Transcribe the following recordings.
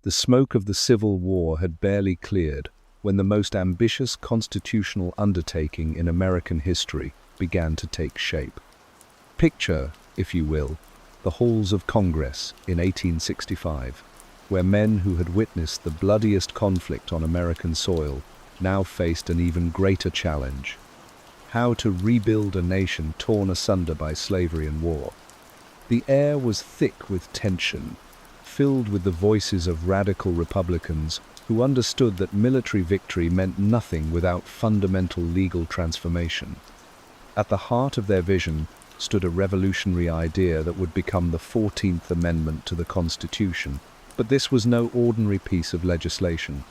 The smoke of the Civil War had barely cleared when the most ambitious constitutional undertaking in American history began to take shape. Picture, if you will, the halls of Congress in 1865, where men who had witnessed the bloodiest conflict on American soil now faced an even greater challenge: how to rebuild a nation torn asunder by slavery and war. The air was thick with tension, filled with the voices of radical Republicans who understood that military victory meant nothing without fundamental legal transformation. At the heart of their vision stood a revolutionary idea that would become the 14th Amendment to the Constitution. But this was no ordinary piece of legislation.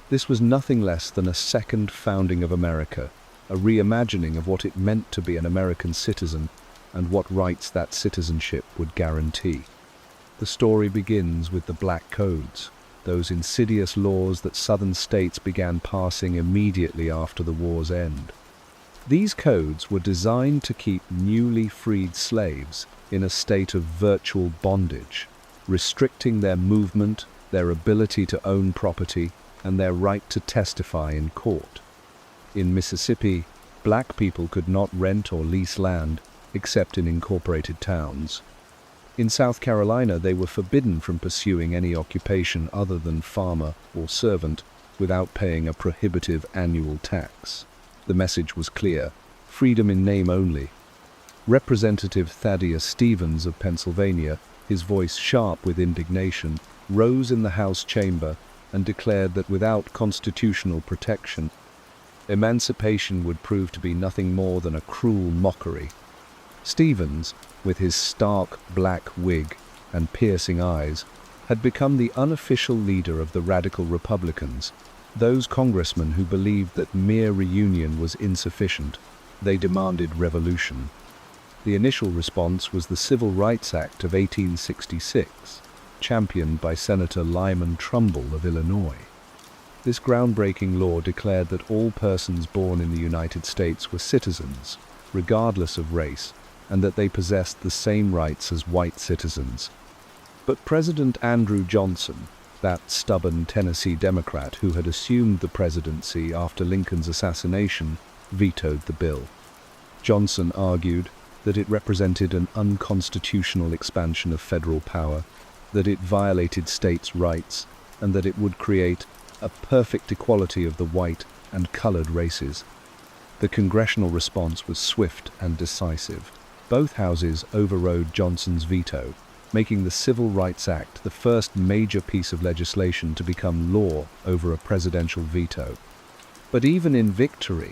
This was nothing less than a second founding of America, a reimagining of what it meant to be an American citizen and what rights that citizenship would guarantee. The story begins with the Black Codes, those insidious laws that Southern states began passing immediately after the war's end. These codes were designed to keep newly freed slaves in a state of virtual bondage, restricting their movement, their ability to own property, and their right to testify in court. In Mississippi, black people could not rent or lease land except in incorporated towns. In South Carolina, they were forbidden from pursuing any occupation other than farmer or servant without paying a prohibitive annual tax. The message was clear: freedom in name only. Representative Thaddeus Stevens of Pennsylvania, his voice sharp with indignation, rose in the House chamber and declared that without constitutional protection, emancipation would prove to be nothing more than a cruel mockery. Stevens, with his stark black wig and piercing eyes, had become the unofficial leader of the radical Republicans, those congressmen who believed that mere reunion was insufficient. They demanded revolution. The initial response was the Civil Rights Act of 1866, championed by Senator Lyman Trumbull of Illinois. This groundbreaking law declared that all persons born in the United States were citizens, regardless of race, and that they possessed the same rights as white citizens. But President Andrew Johnson, that stubborn Tennessee Democrat who had assumed the presidency after Lincoln's assassination, vetoed the bill. Johnson argued that it represented an unconstitutional expansion of federal power, that it violated states' rights, and that it would create a perfect equality of the white and colored races. The congressional response was swift and decisive. Both houses overrode Johnson's veto, making the Civil Rights Act the first major piece of legislation to become law over a presidential veto. But even in victory,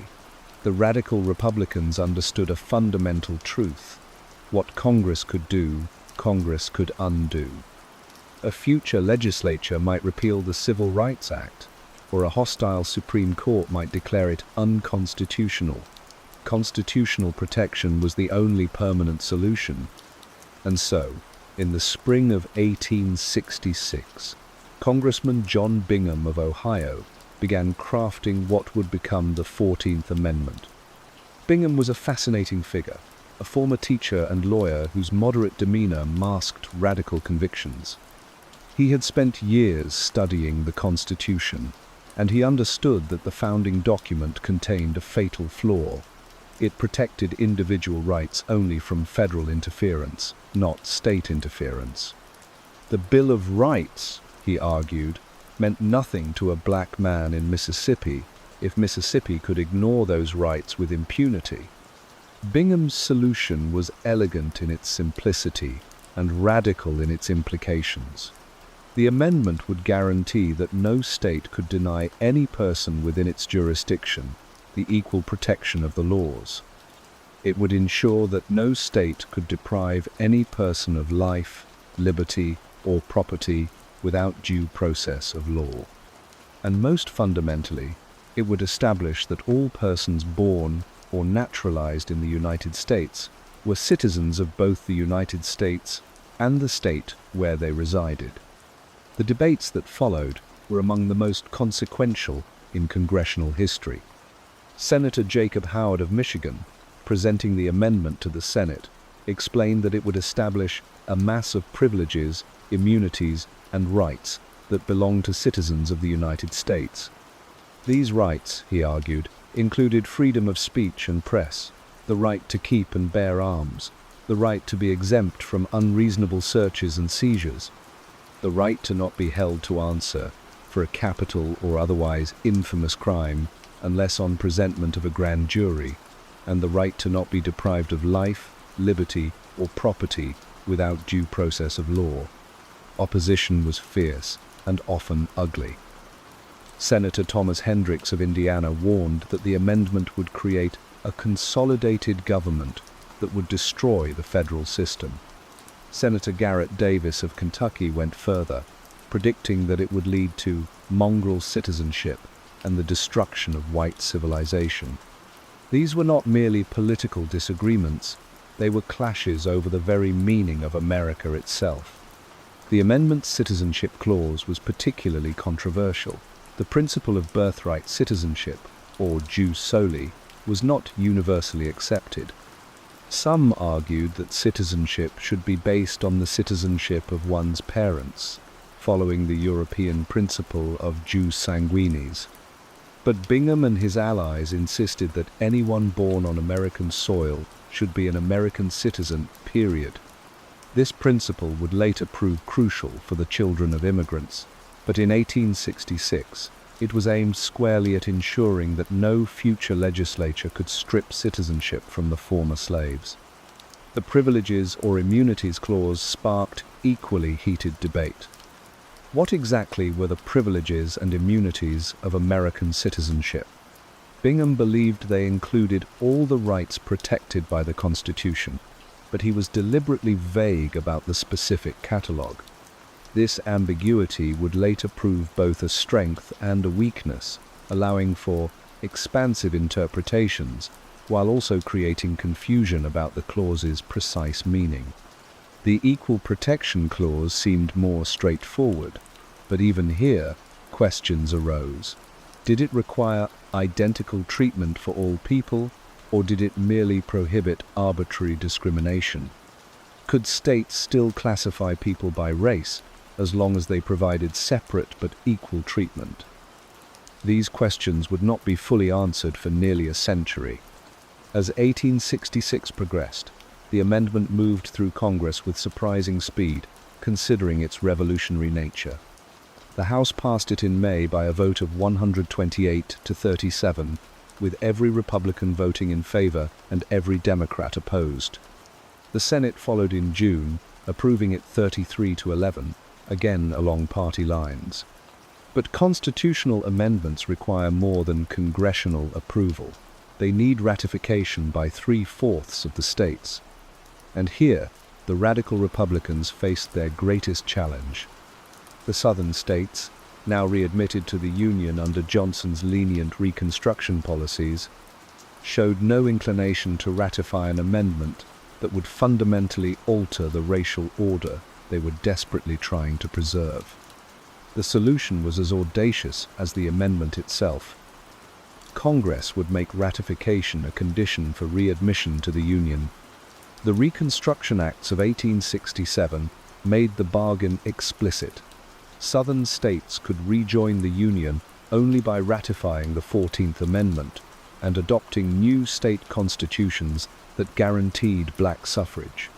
the radical Republicans understood a fundamental truth: what Congress could do, Congress could undo. A future legislature might repeal the Civil Rights Act, or a hostile Supreme Court might declare it unconstitutional. Constitutional protection was the only permanent solution. And so, in the spring of 1866, Congressman John Bingham of Ohio began crafting what would become the 14th Amendment. Bingham was a fascinating figure, a former teacher and lawyer whose moderate demeanor masked radical convictions. He had spent years studying the Constitution, and he understood that the founding document contained a fatal flaw. It protected individual rights only from federal interference, not state interference. The Bill of Rights, he argued, meant nothing to a black man in Mississippi if Mississippi could ignore those rights with impunity. Bingham's solution was elegant in its simplicity and radical in its implications. The amendment would guarantee that no state could deny any person within its jurisdiction the equal protection of the laws. It would ensure that no state could deprive any person of life, liberty, or property without due process of law. And most fundamentally, it would establish that all persons born or naturalized in the United States were citizens of both the United States and the state where they resided. The debates that followed were among the most consequential in congressional history. Senator Jacob Howard of Michigan, presenting the amendment to the Senate, explained that it would establish a mass of privileges, immunities, and rights that belonged to citizens of the United States. These rights, he argued, included freedom of speech and press, the right to keep and bear arms, the right to be exempt from unreasonable searches and seizures, the right to not be held to answer for a capital or otherwise infamous crime unless on presentment of a grand jury, and the right to not be deprived of life, liberty, or property without due process of law. Opposition was fierce and often ugly. Senator Thomas Hendricks of Indiana warned that the amendment would create a consolidated government that would destroy the federal system. Senator Garrett Davis of Kentucky went further, predicting that it would lead to mongrel citizenship and the destruction of white civilization. These were not merely political disagreements, they were clashes over the very meaning of America itself. The amendment's citizenship clause was particularly controversial. The principle of birthright citizenship, or jus soli, was not universally accepted. Some argued that citizenship should be based on the citizenship of one's parents, following the European principle of jus sanguinis. But Bingham and his allies insisted that anyone born on American soil should be an American citizen, period. This principle would later prove crucial for the children of immigrants, but in 1866, it was aimed squarely at ensuring that no future legislature could strip citizenship from the former slaves. The Privileges or Immunities Clause sparked equally heated debate. What exactly were the privileges and immunities of American citizenship? Bingham believed they included all the rights protected by the Constitution, but he was deliberately vague about the specific catalogue. This ambiguity would later prove both a strength and a weakness, allowing for expansive interpretations, while also creating confusion about the clause's precise meaning. The Equal Protection Clause seemed more straightforward, but even here, questions arose. Did it require identical treatment for all people, or did it merely prohibit arbitrary discrimination? Could states still classify people by race, as long as they provided separate but equal treatment? These questions would not be fully answered for nearly a century. As 1866 progressed, the amendment moved through Congress with surprising speed, considering its revolutionary nature. The House passed it in May by a vote of 128 to 37, with every Republican voting in favor and every Democrat opposed. The Senate followed in June, approving it 33 to 11, again along party lines. But constitutional amendments require more than congressional approval. They need ratification by 3/4 of the states. And here, the radical Republicans faced their greatest challenge. The Southern states, now readmitted to the Union under Johnson's lenient Reconstruction policies, showed no inclination to ratify an amendment that would fundamentally alter the racial order they were desperately trying to preserve. The solution was as audacious as the amendment itself. Congress would make ratification a condition for readmission to the Union. The Reconstruction Acts of 1867 made the bargain explicit. Southern states could rejoin the Union only by ratifying the 14th Amendment and adopting new state constitutions that guaranteed black suffrage.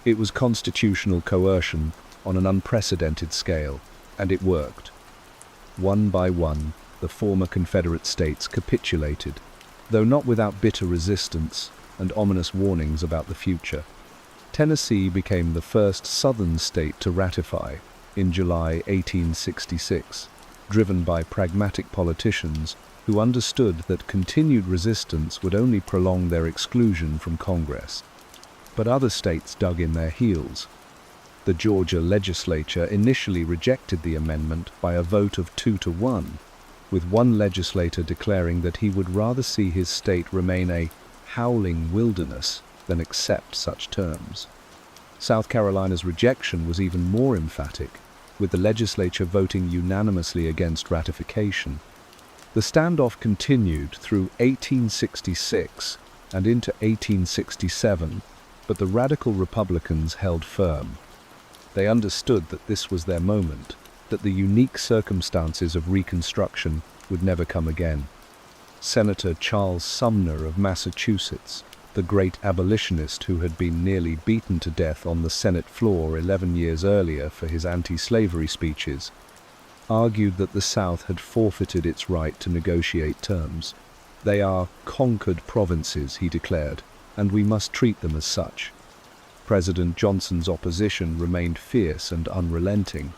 It was constitutional coercion on an unprecedented scale, and it worked. One by one, the former Confederate states capitulated, though not without bitter resistance and ominous warnings about the future. Tennessee became the first Southern state to ratify in July 1866, driven by pragmatic politicians who understood that continued resistance would only prolong their exclusion from Congress. But other states dug in their heels. The Georgia legislature initially rejected the amendment by a vote of 2-1, with one legislator declaring that he would rather see his state remain a howling wilderness than accept such terms. South Carolina's rejection was even more emphatic, with the legislature voting unanimously against ratification. The standoff continued through 1866 and into 1867, but the radical Republicans held firm. They understood that this was their moment. that the unique circumstances of Reconstruction would never come again. Senator Charles Sumner of Massachusetts, the great abolitionist who had been nearly beaten to death on the Senate floor 11 years earlier for his anti-slavery speeches, argued that the South had forfeited its right to negotiate terms. "They are conquered provinces," he declared, "and we must treat them as such." President Johnson's opposition remained fierce and unrelenting.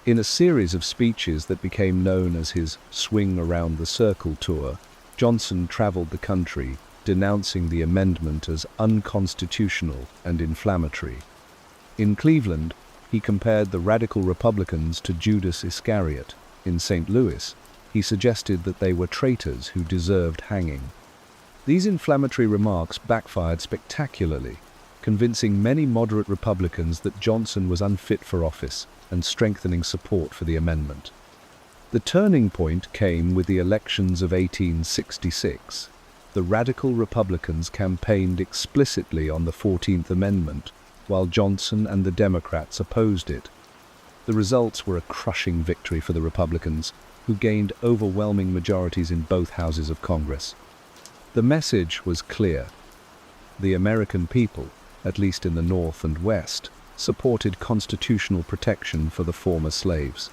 In a series of speeches that became known as his Swing Around the Circle tour, Johnson traveled the country, denouncing the amendment as unconstitutional and inflammatory. In Cleveland, he compared the radical Republicans to Judas Iscariot. In St. Louis, he suggested that they were traitors who deserved hanging. These inflammatory remarks backfired spectacularly, convincing many moderate Republicans that Johnson was unfit for office and strengthening support for the amendment. The turning point came with the elections of 1866. The radical Republicans campaigned explicitly on the 14th Amendment, while Johnson and the Democrats opposed it. The results were a crushing victory for the Republicans, who gained overwhelming majorities in both houses of Congress. The message was clear. The American people, at least in the North and West, supported constitutional protection for the former slaves.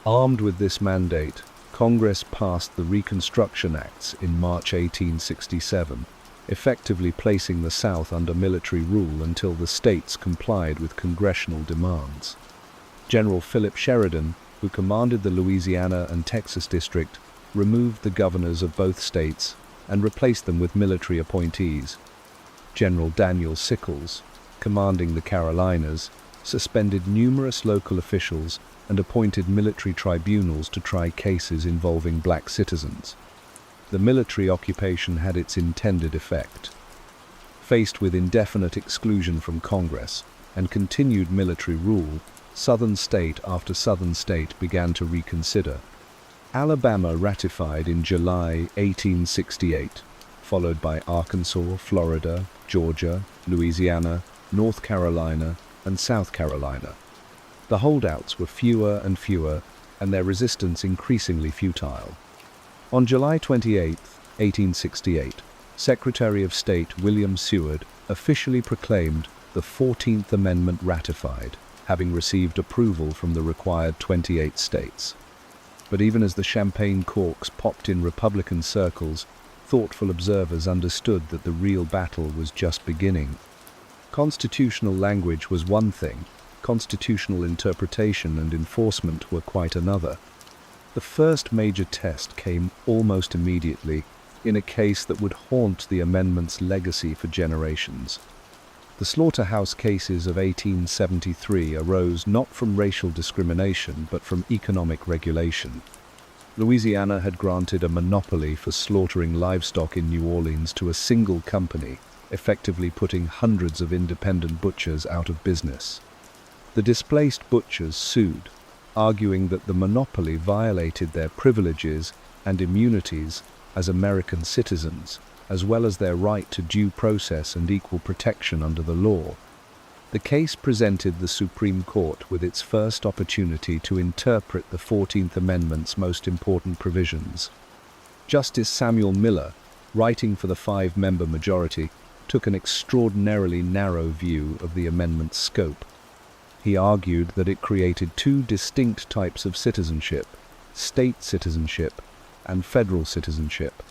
Armed with this mandate, Congress passed the Reconstruction Acts in March 1867, effectively placing the South under military rule until the states complied with congressional demands. General Philip Sheridan, who commanded the Louisiana and Texas district, removed the governors of both states and replaced them with military appointees. General Daniel Sickles, commanding the Carolinas, suspended numerous local officials and appointed military tribunals to try cases involving black citizens. The military occupation had its intended effect. Faced with indefinite exclusion from Congress and continued military rule, Southern state after Southern state began to reconsider. Alabama ratified in July 1868, followed by Arkansas, Florida, Georgia, Louisiana, North Carolina, and South Carolina. The holdouts were fewer and fewer, and their resistance increasingly futile. On July 28, 1868, Secretary of State William Seward officially proclaimed the 14th Amendment ratified, having received approval from the required 28 states. But even as the champagne corks popped in Republican circles, thoughtful observers understood that the real battle was just beginning. Constitutional language was one thing, constitutional interpretation and enforcement were quite another. The first major test came almost immediately in a case that would haunt the amendment's legacy for generations. The slaughterhouse cases of 1873 arose not from racial discrimination but from economic regulation. Louisiana had granted a monopoly for slaughtering livestock in New Orleans to a single company, effectively putting hundreds of independent butchers out of business. The displaced butchers sued, arguing that the monopoly violated their privileges and immunities as American citizens, as well as their right to due process and equal protection under the law. The case presented the Supreme Court with its first opportunity to interpret the 14th Amendment's most important provisions. Justice Samuel Miller, writing for the 5-member majority, took an extraordinarily narrow view of the amendment's scope. He argued that it created two distinct types of citizenship, state citizenship and federal citizenship.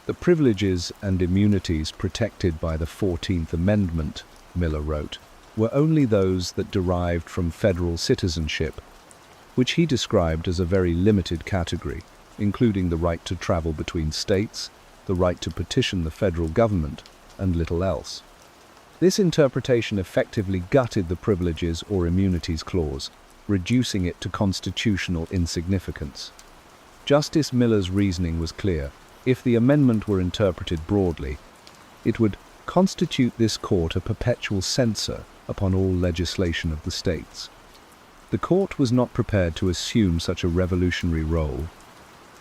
The privileges and immunities protected by the 14th Amendment, Miller wrote, were only those that derived from federal citizenship, which he described as a very limited category, including the right to travel between states, the right to petition the federal government, and little else. This interpretation effectively gutted the privileges or immunities clause, reducing it to constitutional insignificance. Justice Miller's reasoning was clear. If the amendment were interpreted broadly, it would constitute this court a perpetual censor upon all legislation of the states. The court was not prepared to assume such a revolutionary role,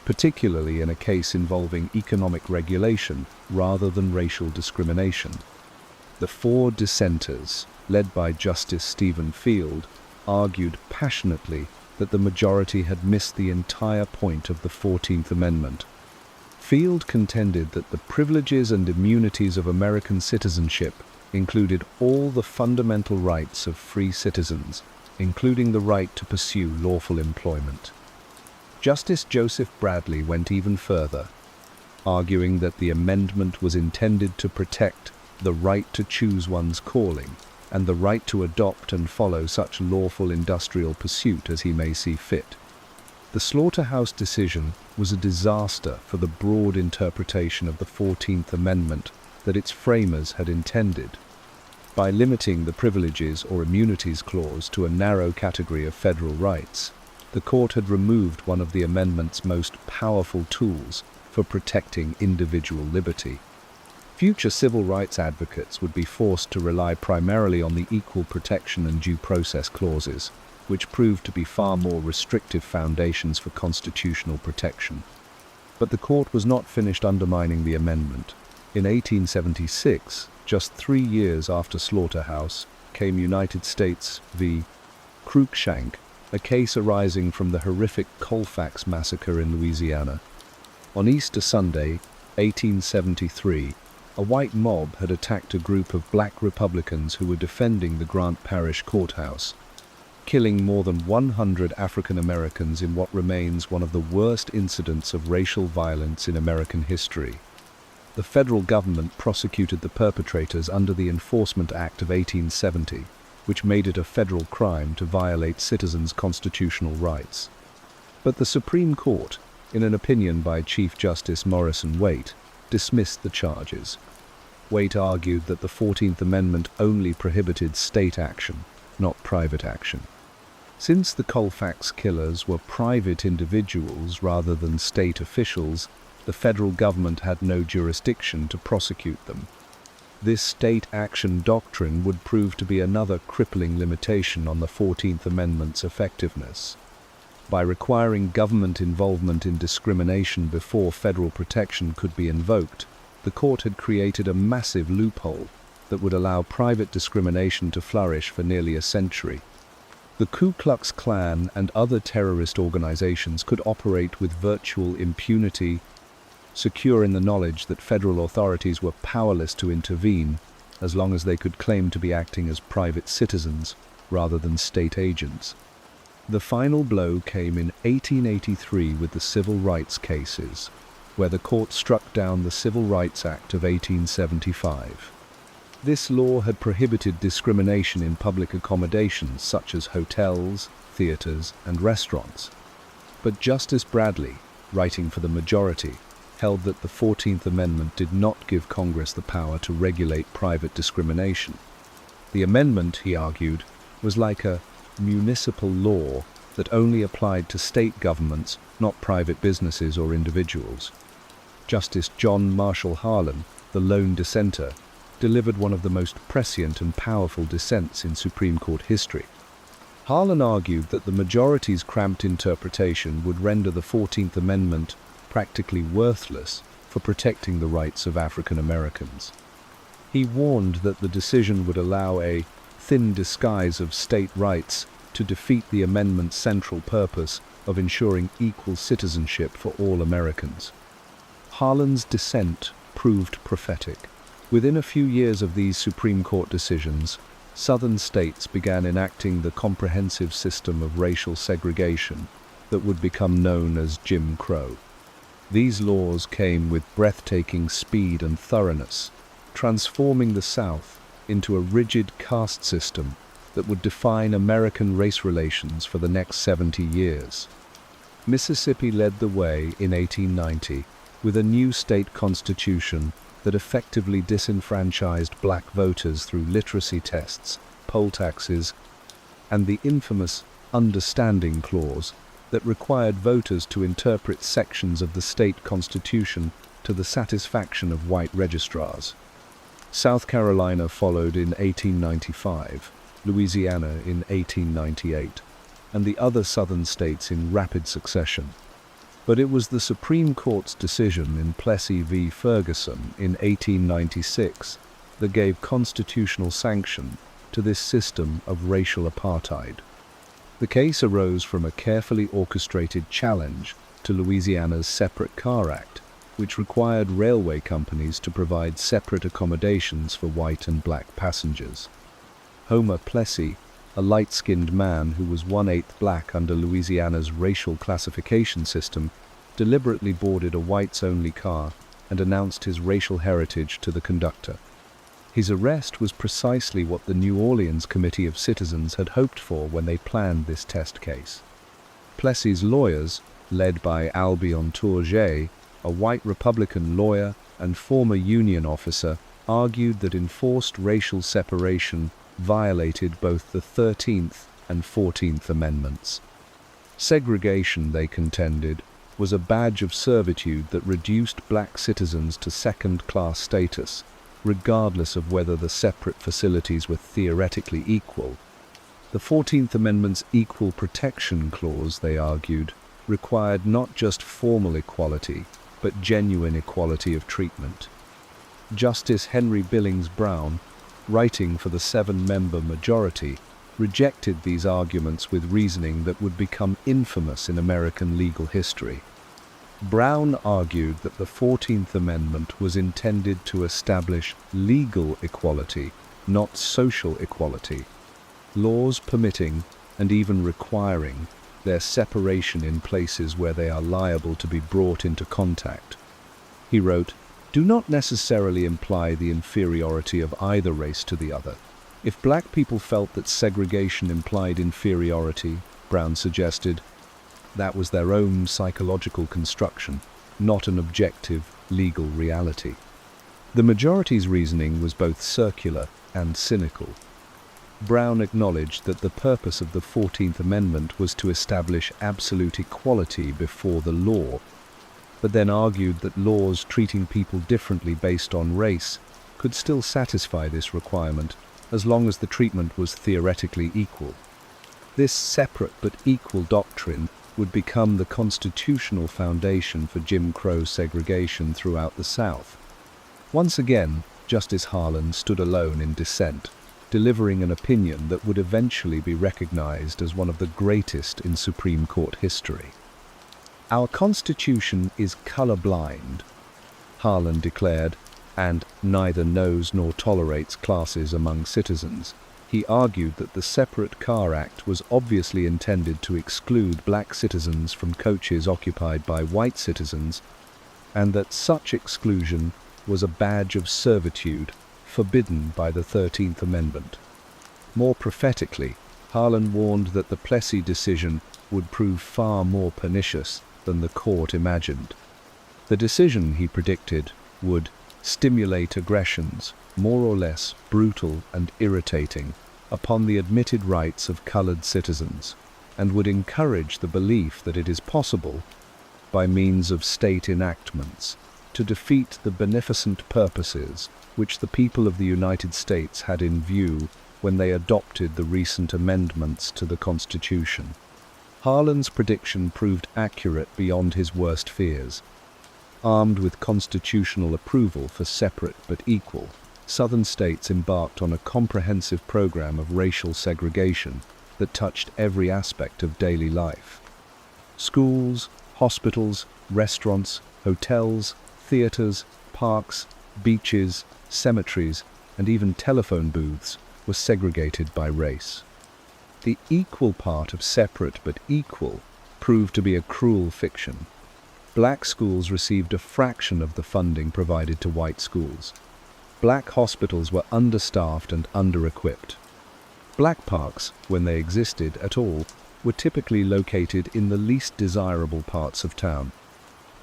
particularly in a case involving economic regulation rather than racial discrimination. The 4 dissenters, led by Justice Stephen Field, argued passionately that the majority had missed the entire point of the 14th Amendment. Field contended that the privileges and immunities of American citizenship included all the fundamental rights of free citizens, including the right to pursue lawful employment. Justice Joseph Bradley went even further, arguing that the amendment was intended to protect the right to choose one's calling and the right to adopt and follow such lawful industrial pursuit as he may see fit. The Slaughterhouse decision was a disaster for the broad interpretation of the 14th Amendment that its framers had intended. By limiting the privileges or immunities clause to a narrow category of federal rights, the court had removed one of the amendment's most powerful tools for protecting individual liberty. Future civil rights advocates would be forced to rely primarily on the equal protection and due process clauses, which proved to be far more restrictive foundations for constitutional protection. But the court was not finished undermining the amendment. In 1876, just 3 years after Slaughterhouse, came United States v. Cruikshank, a case arising from the horrific Colfax massacre in Louisiana. On Easter Sunday, 1873, a white mob had attacked a group of black Republicans who were defending the Grant Parish courthouse, killing more than 100 African Americans in what remains one of the worst incidents of racial violence in American history. The federal government prosecuted the perpetrators under the Enforcement Act of 1870, which made it a federal crime to violate citizens' constitutional rights. But the Supreme Court, in an opinion by Chief Justice Morrison Waite, dismissed the charges. Waite argued that the 14th Amendment only prohibited state action, not private action. Since the Colfax killers were private individuals rather than state officials, the federal government had no jurisdiction to prosecute them. This state action doctrine would prove to be another crippling limitation on the 14th Amendment's effectiveness. By requiring government involvement in discrimination before federal protection could be invoked, the court had created a massive loophole that would allow private discrimination to flourish for nearly a century. The Ku Klux Klan and other terrorist organizations could operate with virtual impunity, secure in the knowledge that federal authorities were powerless to intervene as long as they could claim to be acting as private citizens rather than state agents. The final blow came in 1883 with the civil rights cases, where the court struck down the Civil Rights Act of 1875. This law had prohibited discrimination in public accommodations such as hotels, theaters, and restaurants. But Justice Bradley, writing for the majority, held that the 14th Amendment did not give Congress the power to regulate private discrimination. The amendment, he argued, was like a municipal law that only applied to state governments, not private businesses or individuals. Justice John Marshall Harlan, the lone dissenter, delivered one of the most prescient and powerful dissents in Supreme Court history. Harlan argued that the majority's cramped interpretation would render the 14th Amendment practically worthless for protecting the rights of African Americans. He warned that the decision would allow a thin disguise of state rights to defeat the amendment's central purpose of ensuring equal citizenship for all Americans. Harlan's dissent proved prophetic. Within a few years of these Supreme Court decisions, Southern states began enacting the comprehensive system of racial segregation that would become known as Jim Crow. These laws came with breathtaking speed and thoroughness, transforming the South into a rigid caste system that would define American race relations for the next 70 years. Mississippi led the way in 1890 with a new state constitution that effectively disenfranchised black voters through literacy tests, poll taxes, and the infamous Understanding Clause that required voters to interpret sections of the state constitution to the satisfaction of white registrars. South Carolina followed in 1895, Louisiana in 1898, and the other southern states in rapid succession. But it was the Supreme Court's decision in Plessy v. Ferguson in 1896 that gave constitutional sanction to this system of racial apartheid. The case arose from a carefully orchestrated challenge to Louisiana's Separate Car Act, which required railway companies to provide separate accommodations for white and black passengers. Homer Plessy, a light-skinned man who was 1/8 black under Louisiana's racial classification system, deliberately boarded a whites-only car and announced his racial heritage to the conductor. His arrest was precisely what the New Orleans Committee of Citizens had hoped for when they planned this test case. Plessy's lawyers, led by Albion Tourget, a white Republican lawyer and former Union officer, argued that enforced racial separation violated both the 13th and 14th Amendments. Segregation, they contended, was a badge of servitude that reduced black citizens to second-class status, regardless of whether the separate facilities were theoretically equal. The 14th Amendment's Equal Protection Clause, they argued, required not just formal equality, but genuine equality of treatment. Justice Henry Billings Brown, writing for the 7-member majority, rejected these arguments with reasoning that would become infamous in American legal history. Brown argued that the 14th Amendment was intended to establish legal equality, not social equality, laws permitting and even requiring their separation in places where they are liable to be brought into contact. He wrote, "Do not necessarily imply the inferiority of either race to the other. If black people felt that segregation implied inferiority," Brown suggested, "that was their own psychological construction, not an objective, legal reality." The majority's reasoning was both circular and cynical. Brown acknowledged that the purpose of the 14th Amendment was to establish absolute equality before the law, but then argued that laws treating people differently based on race could still satisfy this requirement as long as the treatment was theoretically equal. This separate but equal doctrine would become the constitutional foundation for Jim Crow segregation throughout the South. Once again, Justice Harlan stood alone in dissent, delivering an opinion that would eventually be recognized as one of the greatest in Supreme Court history. "Our Constitution is colorblind," Harlan declared, "and neither knows nor tolerates classes among citizens." He argued that the Separate Car Act was obviously intended to exclude black citizens from coaches occupied by white citizens, and that such exclusion was a badge of servitude forbidden by the 13th Amendment. More prophetically, Harlan warned that the Plessy decision would prove far more pernicious than the court imagined. The decision, he predicted, would stimulate aggressions, more or less brutal and irritating, upon the admitted rights of colored citizens, and would encourage the belief that it is possible, by means of state enactments, to defeat the beneficent purposes which the people of the United States had in view when they adopted the recent amendments to the Constitution. Harlan's prediction proved accurate beyond his worst fears. Armed with constitutional approval for separate but equal, Southern states embarked on a comprehensive program of racial segregation that touched every aspect of daily life. Schools, hospitals, restaurants, hotels, theaters, parks, beaches, cemeteries, and even telephone booths were segregated by race. The equal part of separate but equal proved to be a cruel fiction. Black schools received a fraction of the funding provided to white schools. Black hospitals were understaffed and under-equipped. Black parks, when they existed at all, were typically located in the least desirable parts of town.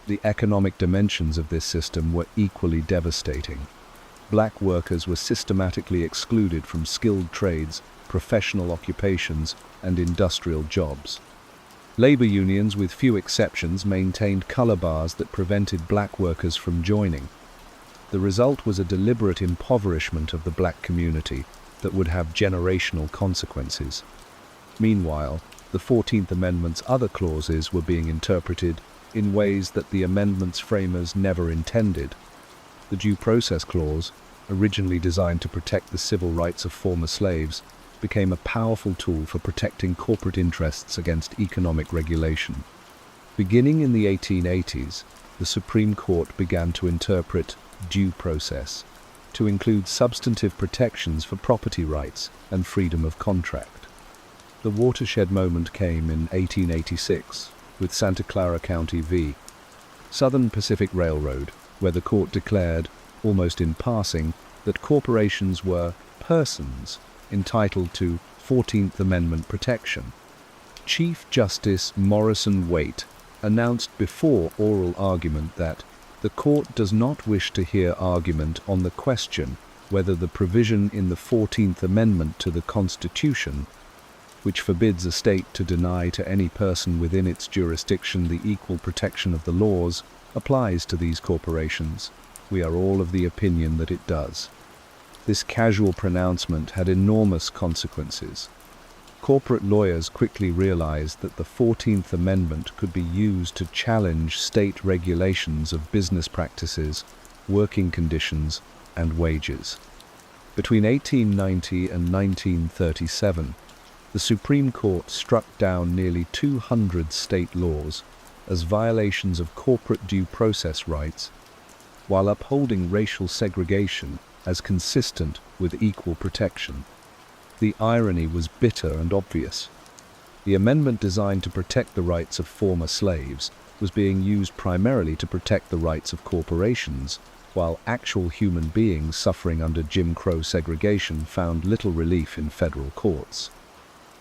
The economic dimensions of this system were equally devastating. Black workers were systematically excluded from skilled trades, professional occupations, and industrial jobs. Labor unions, with few exceptions, maintained color bars that prevented black workers from joining. The result was a deliberate impoverishment of the black community that would have generational consequences. Meanwhile, the 14th Amendment's other clauses were being interpreted in ways that the amendment's framers never intended. The Due Process Clause, originally designed to protect the civil rights of former slaves, became a powerful tool for protecting corporate interests against economic regulation. Beginning in the 1880s, the Supreme Court began to interpret due process to include substantive protections for property rights and freedom of contract. The watershed moment came in 1886 with Santa Clara County v. Southern Pacific Railroad, where the court declared, almost in passing, that corporations were persons entitled to 14th Amendment protection. Chief Justice Morrison Waite announced before oral argument that the court does not wish to hear argument on the question whether the provision in the 14th Amendment to the Constitution, which forbids a state to deny to any person within its jurisdiction the equal protection of the laws, applies to these corporations. We are all of the opinion that it does. This casual pronouncement had enormous consequences. Corporate lawyers quickly realized that the 14th Amendment could be used to challenge state regulations of business practices, working conditions, and wages. Between 1890 and 1937, the Supreme Court struck down nearly 200 state laws as violations of corporate due process rights, while upholding racial segregation as consistent with equal protection. The irony was bitter and obvious. The amendment designed to protect the rights of former slaves was being used primarily to protect the rights of corporations, while actual human beings suffering under Jim Crow segregation found little relief in federal courts.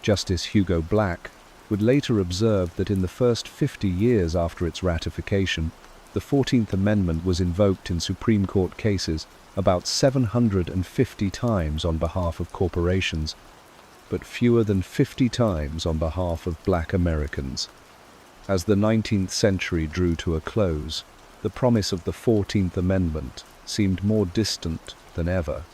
Justice Hugo Black would later observe that in the first 50 years after its ratification, the 14th Amendment was invoked in Supreme Court cases about 750 times on behalf of corporations, but fewer than 50 times on behalf of Black Americans. As the 19th century drew to a close, the promise of the 14th Amendment seemed more distant than ever.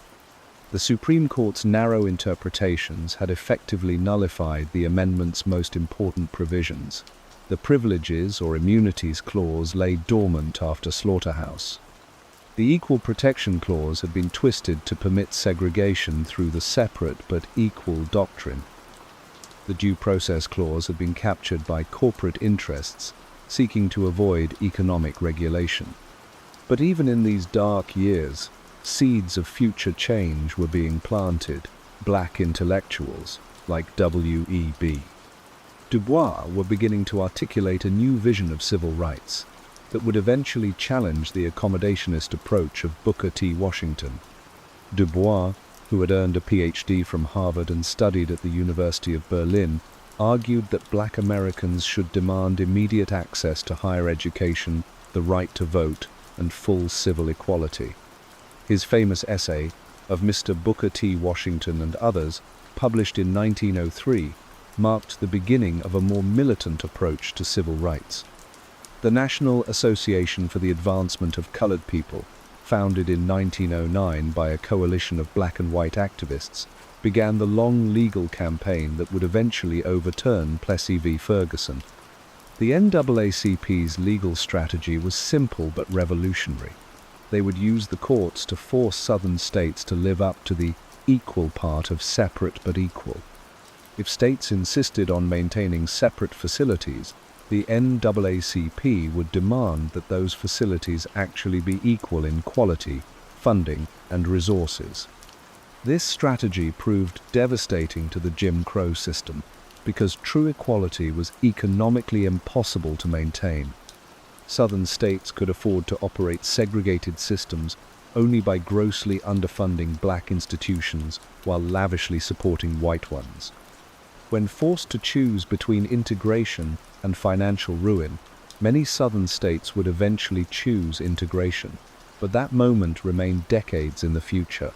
The Supreme Court's narrow interpretations had effectively nullified the amendment's most important provisions. The Privileges or Immunities Clause lay dormant after Slaughterhouse. The Equal Protection Clause had been twisted to permit segregation through the separate but equal doctrine. The Due Process Clause had been captured by corporate interests seeking to avoid economic regulation. But even in these dark years, seeds of future change were being planted. Black intellectuals, like W.E.B. Du Bois, were beginning to articulate a new vision of civil rights that would eventually challenge the accommodationist approach of Booker T. Washington. Du Bois, who had earned a PhD from Harvard and studied at the University of Berlin, argued that Black Americans should demand immediate access to higher education, the right to vote, and full civil equality. His famous essay, Of Mr. Booker T. Washington and Others, published in 1903, marked the beginning of a more militant approach to civil rights. The National Association for the Advancement of Colored People, founded in 1909 by a coalition of black and white activists, began the long legal campaign that would eventually overturn Plessy v. Ferguson. The NAACP's legal strategy was simple but revolutionary. They would use the courts to force Southern states to live up to the equal part of separate but equal. If states insisted on maintaining separate facilities, the NAACP would demand that those facilities actually be equal in quality, funding, and resources. This strategy proved devastating to the Jim Crow system because true equality was economically impossible to maintain. Southern states could afford to operate segregated systems only by grossly underfunding black institutions while lavishly supporting white ones. When forced to choose between integration and financial ruin, many Southern states would eventually choose integration, but that moment remained decades in the future.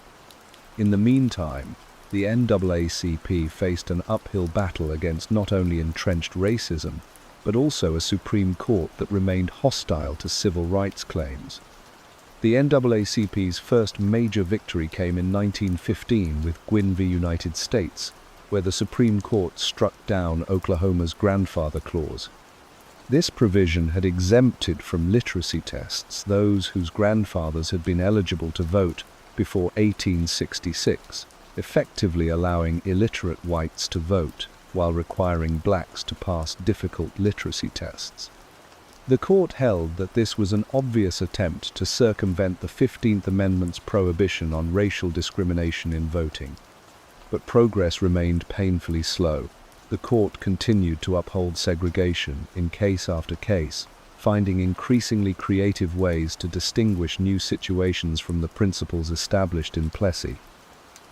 In the meantime, the NAACP faced an uphill battle against not only entrenched racism, but also a Supreme Court that remained hostile to civil rights claims. The NAACP's first major victory came in 1915 with Gwin v. United States, where the Supreme Court struck down Oklahoma's grandfather clause. This provision had exempted from literacy tests those whose grandfathers had been eligible to vote before 1866, effectively allowing illiterate whites to vote while requiring blacks to pass difficult literacy tests. The court held that this was an obvious attempt to circumvent the 15th Amendment's prohibition on racial discrimination in voting. But progress remained painfully slow. The court continued to uphold segregation in case after case, finding increasingly creative ways to distinguish new situations from the principles established in Plessy.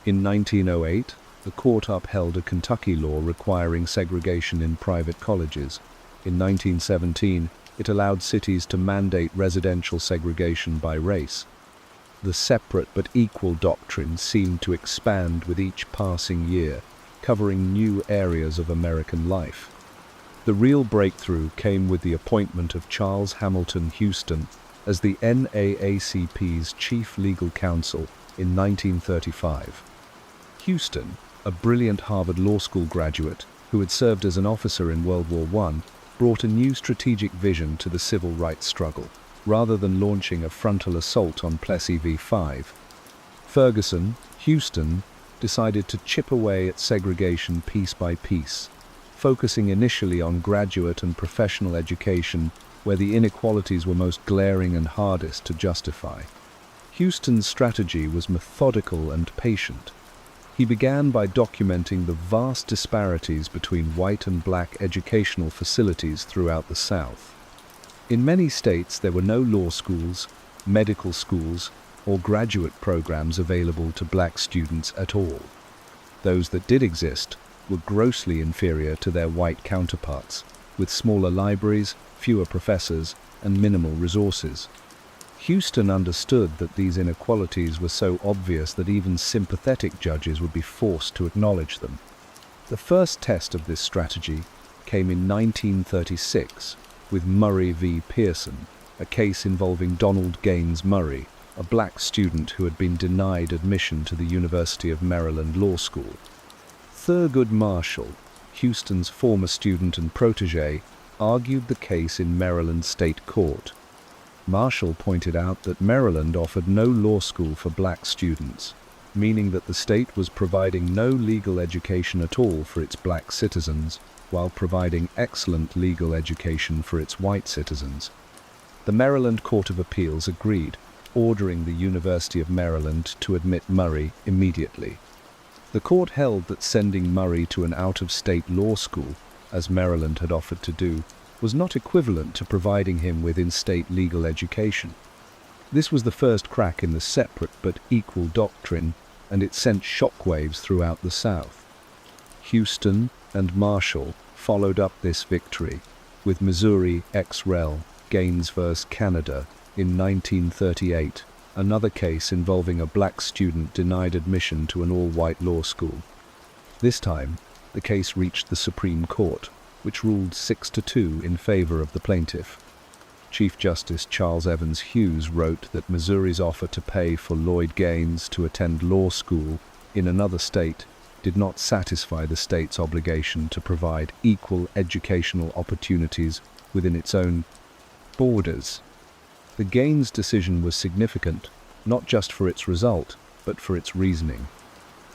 In 1908, the court upheld a Kentucky law requiring segregation in private colleges. In 1917, it allowed cities to mandate residential segregation by race. The separate but equal doctrine seemed to expand with each passing year, covering new areas of American life. The real breakthrough came with the appointment of Charles Hamilton Houston as the NAACP's chief legal counsel in 1935. Houston, a brilliant Harvard Law School graduate who had served as an officer in World War I, brought a new strategic vision to the civil rights struggle, rather than launching a frontal assault on Plessy v. 5. Houston decided to chip away at segregation piece by piece, focusing initially on graduate and professional education where the inequalities were most glaring and hardest to justify. Houston's strategy was methodical and patient. He began by documenting the vast disparities between white and black educational facilities throughout the South. In many states, there were no law schools, medical schools, or graduate programs available to black students at all. Those that did exist were grossly inferior to their white counterparts, with smaller libraries, fewer professors, and minimal resources. Houston understood that these inequalities were so obvious that even sympathetic judges would be forced to acknowledge them. The first test of this strategy came in 1936 with Murray v. Pearson, a case involving Donald Gaines Murray, a black student who had been denied admission to the University of Maryland Law School. Thurgood Marshall, Houston's former student and protege, argued the case in Maryland State Court. Marshall pointed out that Maryland offered no law school for black students, meaning that the state was providing no legal education at all for its black citizens, while providing excellent legal education for its white citizens. The Maryland Court of Appeals agreed, ordering the University of Maryland to admit Murray immediately. The court held that sending Murray to an out-of-state law school, as Maryland had offered to do, was not equivalent to providing him with in-state legal education. This was the first crack in the separate but equal doctrine, and it sent shockwaves throughout the South. Houston and Marshall followed up this victory with Missouri ex rel. Gaines v. Canada in 1938, another case involving a black student denied admission to an all-white law school. This time, the case reached the Supreme Court, which ruled 6-2 in favor of the plaintiff. Chief Justice Charles Evans Hughes wrote that Missouri's offer to pay for Lloyd Gaines to attend law school in another state did not satisfy the state's obligation to provide equal educational opportunities within its own borders. The Gaines decision was significant, not just for its result, but for its reasoning.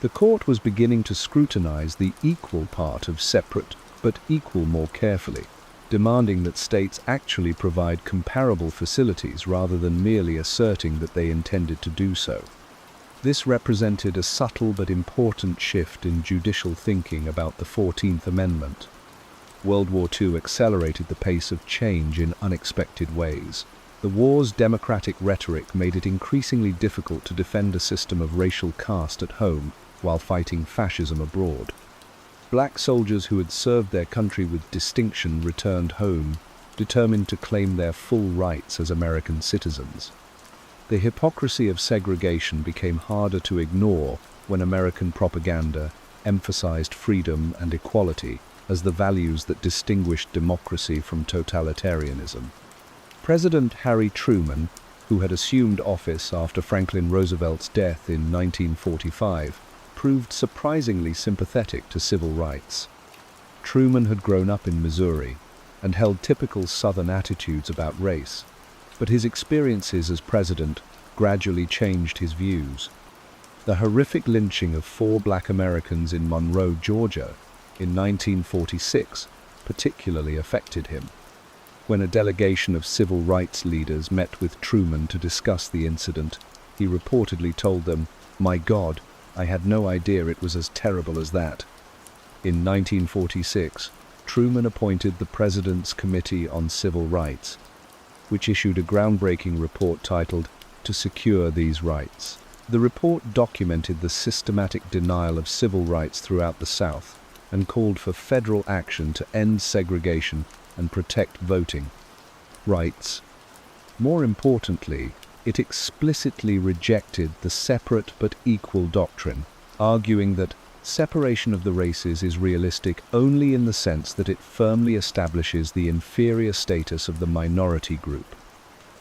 The court was beginning to scrutinize the equal part of separate but equal more carefully, demanding that states actually provide comparable facilities rather than merely asserting that they intended to do so. This represented a subtle but important shift in judicial thinking about the 14th Amendment. World War II accelerated the pace of change in unexpected ways. The war's democratic rhetoric made it increasingly difficult to defend a system of racial caste at home while fighting fascism abroad. Black soldiers who had served their country with distinction returned home, determined to claim their full rights as American citizens. The hypocrisy of segregation became harder to ignore when American propaganda emphasized freedom and equality as the values that distinguished democracy from totalitarianism. President Harry Truman, who had assumed office after Franklin Roosevelt's death in 1945, proved surprisingly sympathetic to civil rights. Truman had grown up in Missouri and held typical Southern attitudes about race, but his experiences as president gradually changed his views. The horrific lynching of 4 black Americans in Monroe, Georgia, in 1946, particularly affected him. When a delegation of civil rights leaders met with Truman to discuss the incident, he reportedly told them, "My God, I had no idea it was as terrible as that." In 1946, Truman appointed the President's Committee on Civil Rights, which issued a groundbreaking report titled "To Secure These Rights." The report documented the systematic denial of civil rights throughout the South and called for federal action to end segregation and protect voting rights. More importantly, it explicitly rejected the separate but equal doctrine, arguing that separation of the races is realistic only in the sense that it firmly establishes the inferior status of the minority group.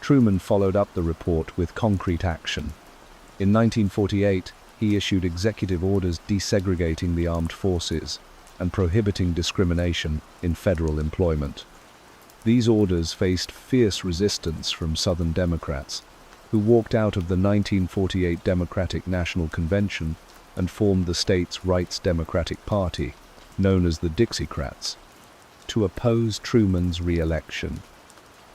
Truman followed up the report with concrete action. In 1948, he issued executive orders desegregating the armed forces and prohibiting discrimination in federal employment. These orders faced fierce resistance from Southern Democrats, who walked out of the 1948 Democratic National Convention and formed the state's Rights Democratic Party, known as the Dixiecrats, to oppose Truman's re-election.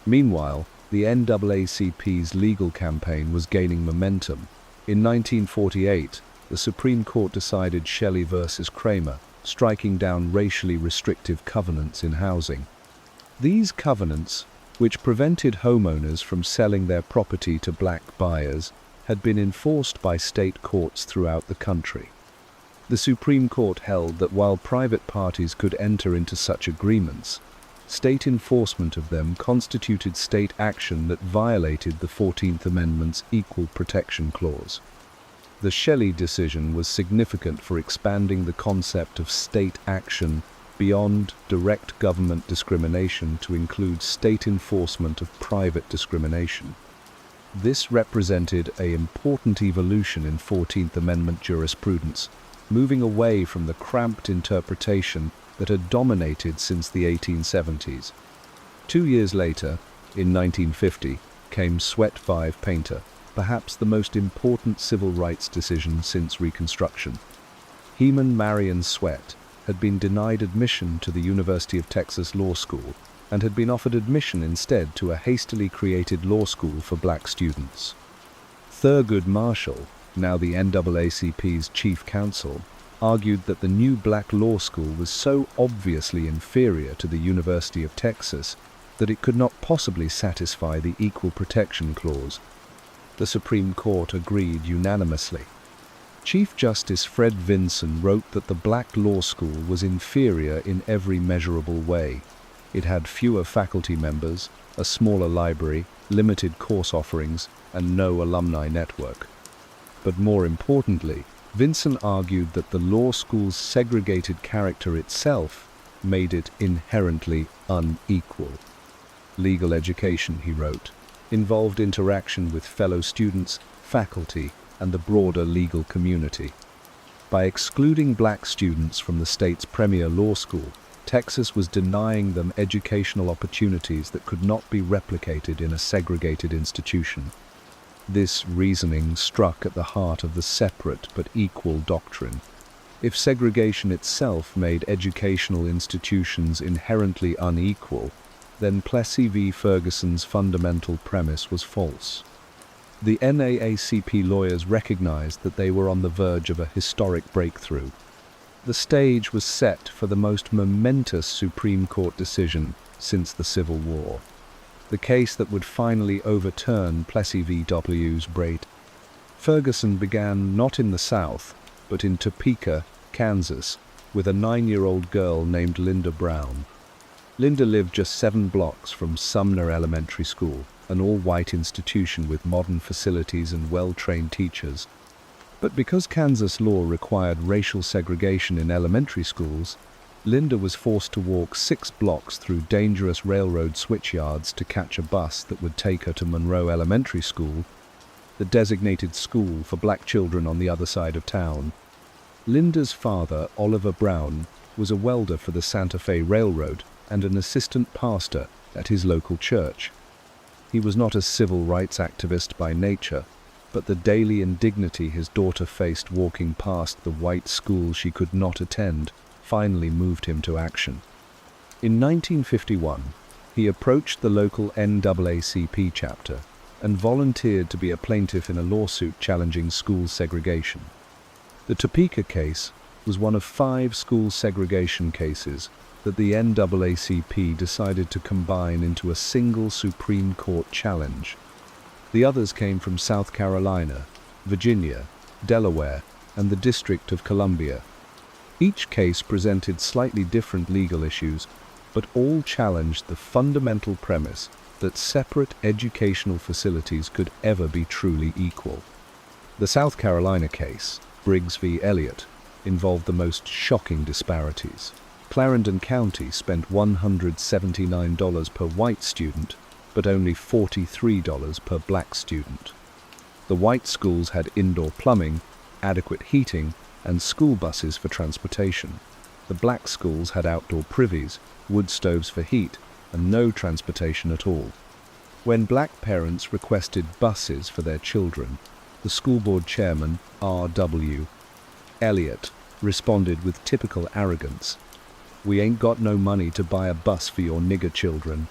Meanwhile, the NAACP's legal campaign was gaining momentum. In 1948, the Supreme Court decided Shelley versus Kramer, striking down racially restrictive covenants in housing. These covenants, which prevented homeowners from selling their property to black buyers, had been enforced by state courts throughout the country. The Supreme Court held that while private parties could enter into such agreements, state enforcement of them constituted state action that violated the 14th Amendment's Equal Protection Clause. The Shelley decision was significant for expanding the concept of state action beyond direct government discrimination to include state enforcement of private discrimination. This represented an important evolution in 14th Amendment jurisprudence, moving away from the cramped interpretation that had dominated since the 1870s. 2 years later, in 1950, came Sweatt v. Painter, perhaps the most important civil rights decision since Reconstruction. Heman Marion Sweatt had been denied admission to the University of Texas Law School and had been offered admission instead to a hastily created law school for black students. Thurgood Marshall, now the NAACP's chief counsel, argued that the new black law school was so obviously inferior to the University of Texas that it could not possibly satisfy the Equal Protection Clause. The Supreme Court agreed unanimously. Chief Justice Fred Vinson wrote that the black law school was inferior in every measurable way. It had fewer faculty members, a smaller library, limited course offerings, and no alumni network. But more importantly, Vinson argued that the law school's segregated character itself made it inherently unequal. Legal education, he wrote, involved interaction with fellow students, faculty, and the broader legal community. By excluding black students from the state's premier law school, Texas was denying them educational opportunities that could not be replicated in a segregated institution. This reasoning struck at the heart of the separate but equal doctrine. If segregation itself made educational institutions inherently unequal, then Plessy v. Ferguson's fundamental premise was false. The NAACP lawyers recognized that they were on the verge of a historic breakthrough. The stage was set for the most momentous Supreme Court decision since the Civil War. The case that would finally overturn Plessy v. W.'s Braid. Ferguson began not in the South, but in Topeka, Kansas, with a 9-year-old girl named Linda Brown. Linda lived just 7 blocks from Sumner Elementary School, an all-white institution with modern facilities and well-trained teachers. But because Kansas law required racial segregation in elementary schools, Linda was forced to walk 6 blocks through dangerous railroad switchyards to catch a bus that would take her to Monroe Elementary School, the designated school for black children on the other side of town. Linda's father, Oliver Brown, was a welder for the Santa Fe Railroad and an assistant pastor at his local church. He was not a civil rights activist by nature, but the daily indignity his daughter faced walking past the white school she could not attend finally moved him to action. In 1951, he approached the local NAACP chapter and volunteered to be a plaintiff in a lawsuit challenging school segregation. The Topeka case was one of 5 school segregation cases that the NAACP decided to combine into a single Supreme Court challenge. The others came from South Carolina, Virginia, Delaware, and the District of Columbia. Each case presented slightly different legal issues, but all challenged the fundamental premise that separate educational facilities could ever be truly equal. The South Carolina case, Briggs v. Elliott, involved the most shocking disparities. Clarendon County spent $179 per white student, but only $43 per black student. The white schools had indoor plumbing, adequate heating, and school buses for transportation. The black schools had outdoor privies, wood stoves for heat, and no transportation at all. When black parents requested buses for their children, the school board chairman, R.W. Elliott, responded with typical arrogance, "We ain't got no money to buy a bus for your nigger children."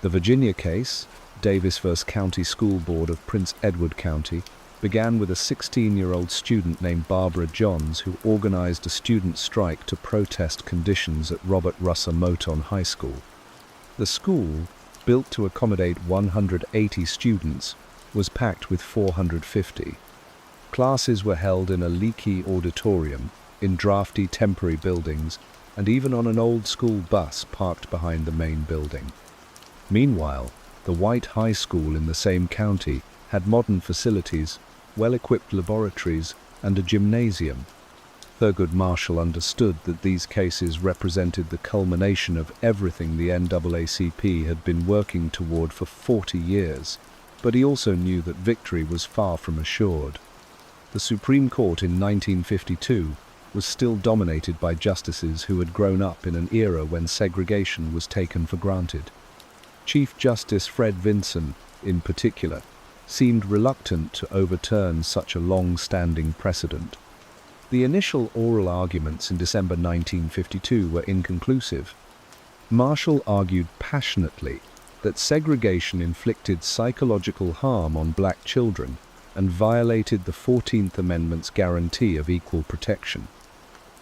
The Virginia case, Davis v. County School Board of Prince Edward County, began with a 16-year-old student named Barbara Johns who organized a student strike to protest conditions at Robert Russell Moton High School. The school, built to accommodate 180 students, was packed with 450. Classes were held in a leaky auditorium, in drafty temporary buildings, and even on an old school bus parked behind the main building. Meanwhile, the white high school in the same county had modern facilities, well-equipped laboratories, and a gymnasium. Thurgood Marshall understood that these cases represented the culmination of everything the NAACP had been working toward for 40 years, but he also knew that victory was far from assured. The Supreme Court in 1952 was still dominated by justices who had grown up in an era when segregation was taken for granted. Chief Justice Fred Vinson, in particular, seemed reluctant to overturn such a long-standing precedent. The initial oral arguments in December 1952 were inconclusive. Marshall argued passionately that segregation inflicted psychological harm on black children and violated the 14th Amendment's guarantee of equal protection.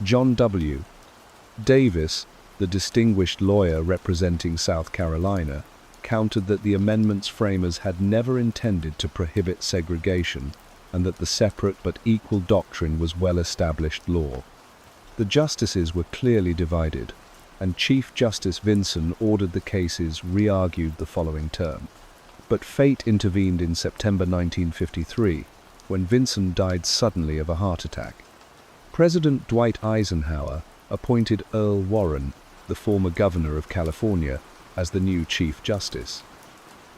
John W. Davis, the distinguished lawyer representing South Carolina, countered that the amendment's framers had never intended to prohibit segregation and that the separate but equal doctrine was well-established law. The justices were clearly divided, and Chief Justice Vinson ordered the cases re-argued the following term. But fate intervened in September 1953, when Vinson died suddenly of a heart attack. President Dwight Eisenhower appointed Earl Warren, the former governor of California, as the new Chief Justice.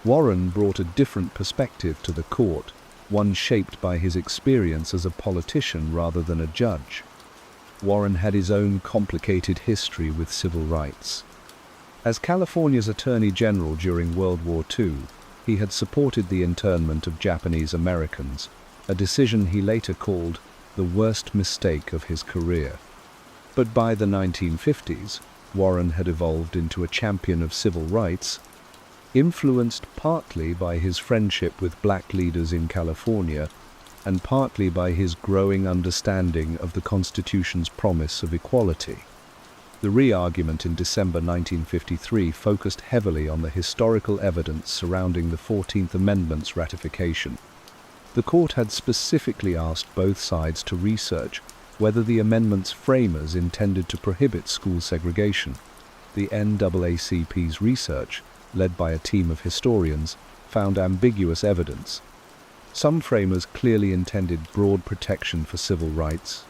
Warren brought a different perspective to the court, one shaped by his experience as a politician rather than a judge. Warren had his own complicated history with civil rights. As California's Attorney General during World War II, he had supported the internment of Japanese Americans, a decision he later called the worst mistake of his career. But by the 1950s, Warren had evolved into a champion of civil rights, influenced partly by his friendship with black leaders in California and partly by his growing understanding of the Constitution's promise of equality. The re-argument in December 1953 focused heavily on the historical evidence surrounding the 14th Amendment's ratification. The court had specifically asked both sides to research whether the amendment's framers intended to prohibit school segregation. The NAACP's research, led by a team of historians, found ambiguous evidence. Some framers clearly intended broad protection for civil rights,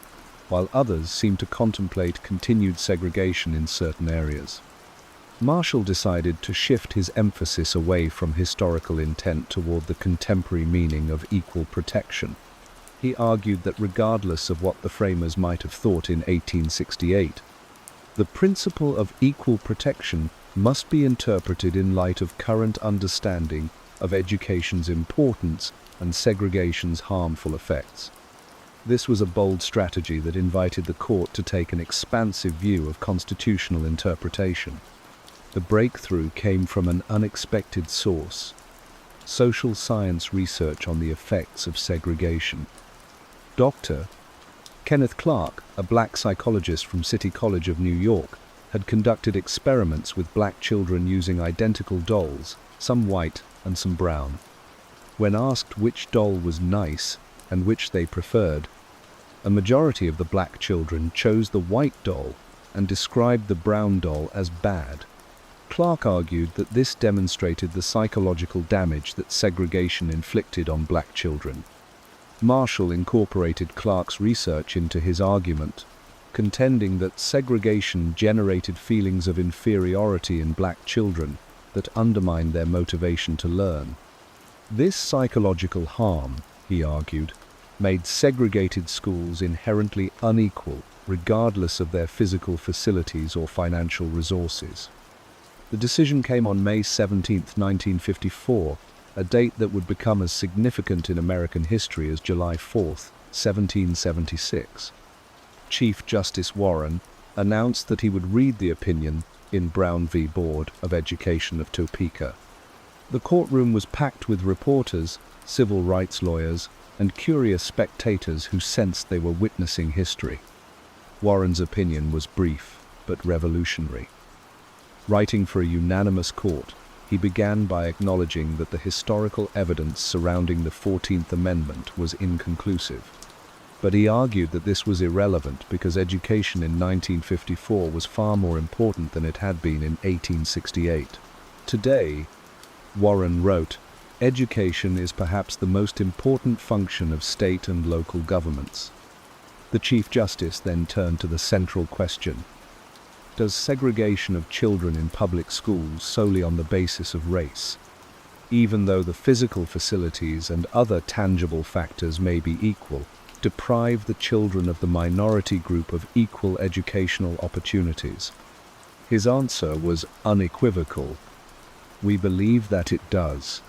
while others seemed to contemplate continued segregation in certain areas. Marshall decided to shift his emphasis away from historical intent toward the contemporary meaning of equal protection. He argued that regardless of what the framers might have thought in 1868, the principle of equal protection must be interpreted in light of current understanding of education's importance and segregation's harmful effects. This was a bold strategy that invited the court to take an expansive view of constitutional interpretation. The breakthrough came from an unexpected source: social science research on the effects of segregation. Dr. Kenneth Clark, a black psychologist from City College of New York, had conducted experiments with black children using identical dolls, some white and some brown. When asked which doll was nice and which they preferred, a majority of the black children chose the white doll and described the brown doll as bad. Clark argued that this demonstrated the psychological damage that segregation inflicted on black children. Marshall incorporated Clark's research into his argument, contending that segregation generated feelings of inferiority in black children that undermined their motivation to learn. This psychological harm, he argued, made segregated schools inherently unequal, regardless of their physical facilities or financial resources. The decision came on May 17, 1954, a date that would become as significant in American history as July 4, 1776. Chief Justice Warren announced that he would read the opinion in Brown v. Board of Education of Topeka. The courtroom was packed with reporters, civil rights lawyers, and curious spectators who sensed they were witnessing history. Warren's opinion was brief but revolutionary. Writing for a unanimous court, he began by acknowledging that the historical evidence surrounding the 14th Amendment was inconclusive. But he argued that this was irrelevant because education in 1954 was far more important than it had been in 1868. Today, Warren wrote, "Education is perhaps the most important function of state and local governments." The Chief Justice then turned to the central question: does segregation of children in public schools solely on the basis of race, even though the physical facilities and other tangible factors may be equal, deprive the children of the minority group of equal educational opportunities? His answer was unequivocal: "We believe that it does."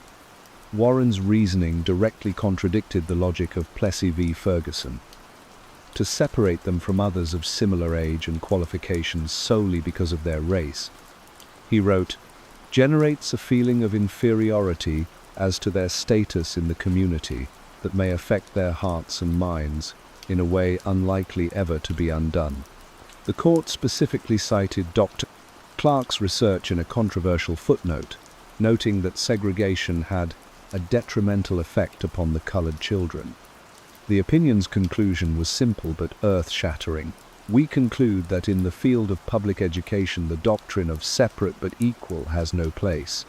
Warren's reasoning directly contradicted the logic of Plessy v. Ferguson. To separate them from others of similar age and qualifications solely because of their race, he wrote, "generates a feeling of inferiority as to their status in the community that may affect their hearts and minds in a way unlikely ever to be undone." The court specifically cited Dr. Clark's research in a controversial footnote, noting that segregation had a detrimental effect upon the colored children. The opinion's conclusion was simple but earth-shattering. "We conclude that in the field of public education the doctrine of separate but equal has no place.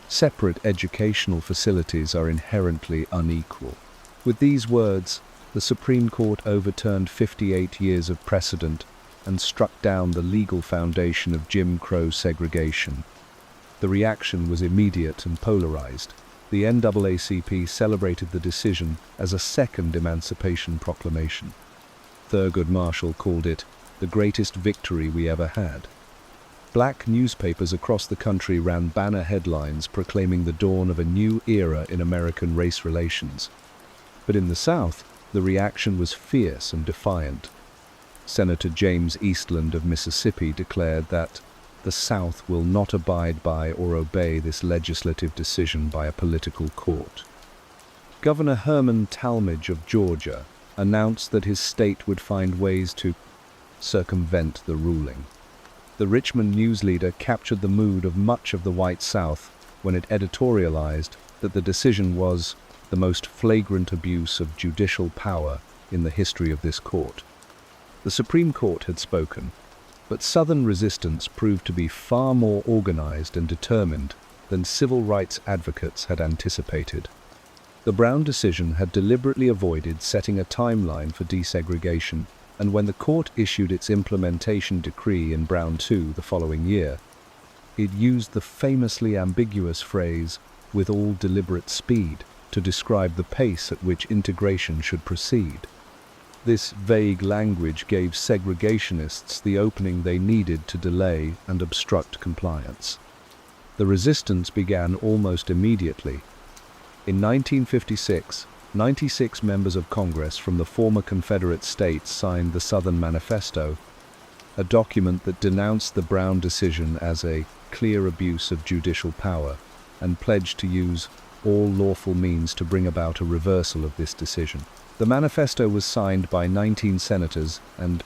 Separate educational facilities are inherently unequal." With these words, the Supreme Court overturned 58 years of precedent and struck down the legal foundation of Jim Crow segregation. The reaction was immediate and polarized. The NAACP celebrated the decision as a second Emancipation Proclamation. Thurgood Marshall called it the greatest victory we ever had. Black newspapers across the country ran banner headlines proclaiming the dawn of a new era in American race relations. But in the South, the reaction was fierce and defiant. Senator James Eastland of Mississippi declared that the South will not abide by or obey this legislative decision by a political court. Governor Herman Talmadge of Georgia announced that his state would find ways to circumvent the ruling. The Richmond News Leader captured the mood of much of the white South when it editorialized that the decision was the most flagrant abuse of judicial power in the history of this court. The Supreme Court had spoken, but Southern resistance proved to be far more organized and determined than civil rights advocates had anticipated. The Brown decision had deliberately avoided setting a timeline for desegregation, and when the court issued its implementation decree in Brown 2 the following year, it used the famously ambiguous phrase, "with all deliberate speed," to describe the pace at which integration should proceed. This vague language gave segregationists the opening they needed to delay and obstruct compliance. The resistance began almost immediately. In 1956, 96 members of Congress from the former Confederate states signed the Southern Manifesto, a document that denounced the Brown decision as a clear abuse of judicial power and pledged to use all lawful means to bring about a reversal of this decision. The manifesto was signed by 19 senators and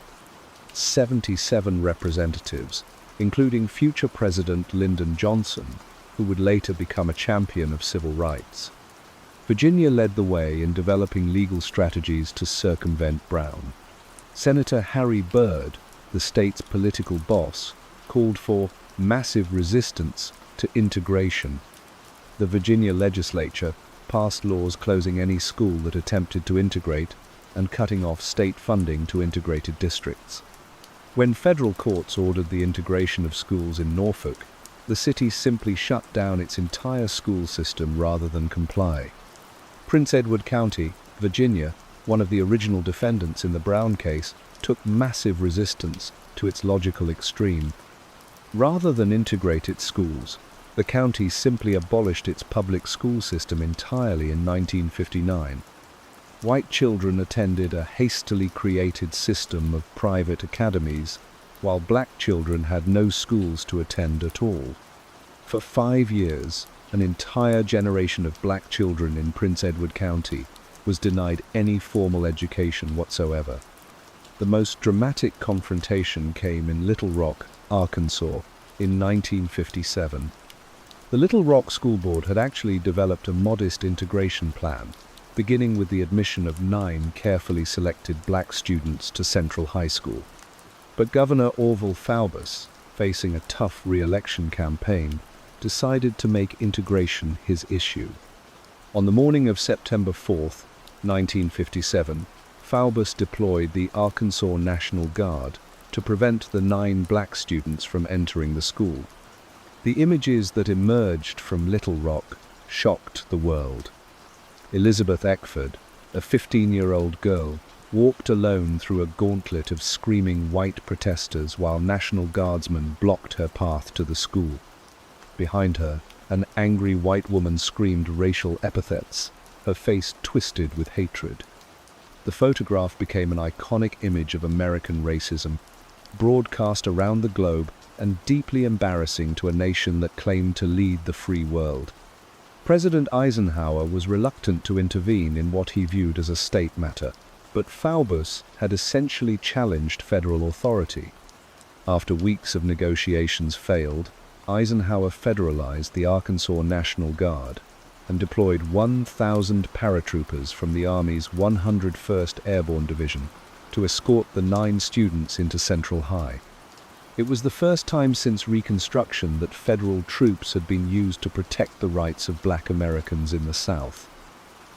77 representatives, including future President Lyndon Johnson, who would later become a champion of civil rights. Virginia led the way in developing legal strategies to circumvent Brown. Senator Harry Byrd, the state's political boss, called for massive resistance to integration. The Virginia legislature passed laws closing any school that attempted to integrate and cutting off state funding to integrated districts. When federal courts ordered the integration of schools in Norfolk, the city simply shut down its entire school system rather than comply. Prince Edward County, Virginia, one of the original defendants in the Brown case, took massive resistance to its logical extreme. Rather than integrate its schools, the county simply abolished its public school system entirely in 1959. White children attended a hastily created system of private academies, while black children had no schools to attend at all. For 5 years, an entire generation of black children in Prince Edward County was denied any formal education whatsoever. The most dramatic confrontation came in Little Rock, Arkansas, in 1957. The Little Rock School Board had actually developed a modest integration plan, beginning with the admission of 9 carefully selected black students to Central High School. But Governor Orville Faubus, facing a tough re-election campaign, decided to make integration his issue. On the morning of September 4th, 1957, Faubus deployed the Arkansas National Guard to prevent the 9 black students from entering the school. The images that emerged from Little Rock shocked the world. Elizabeth Eckford, a 15-year-old girl, walked alone through a gauntlet of screaming white protesters while National Guardsmen blocked her path to the school. Behind her, an angry white woman screamed racial epithets, her face twisted with hatred. The photograph became an iconic image of American racism, broadcast around the globe and deeply embarrassing to a nation that claimed to lead the free world. President Eisenhower was reluctant to intervene in what he viewed as a state matter, but Faubus had essentially challenged federal authority. After weeks of negotiations failed, Eisenhower federalized the Arkansas National Guard and deployed 1,000 paratroopers from the Army's 101st Airborne Division to escort the 9 students into Central High. It was the first time since Reconstruction that federal troops had been used to protect the rights of black Americans in the South.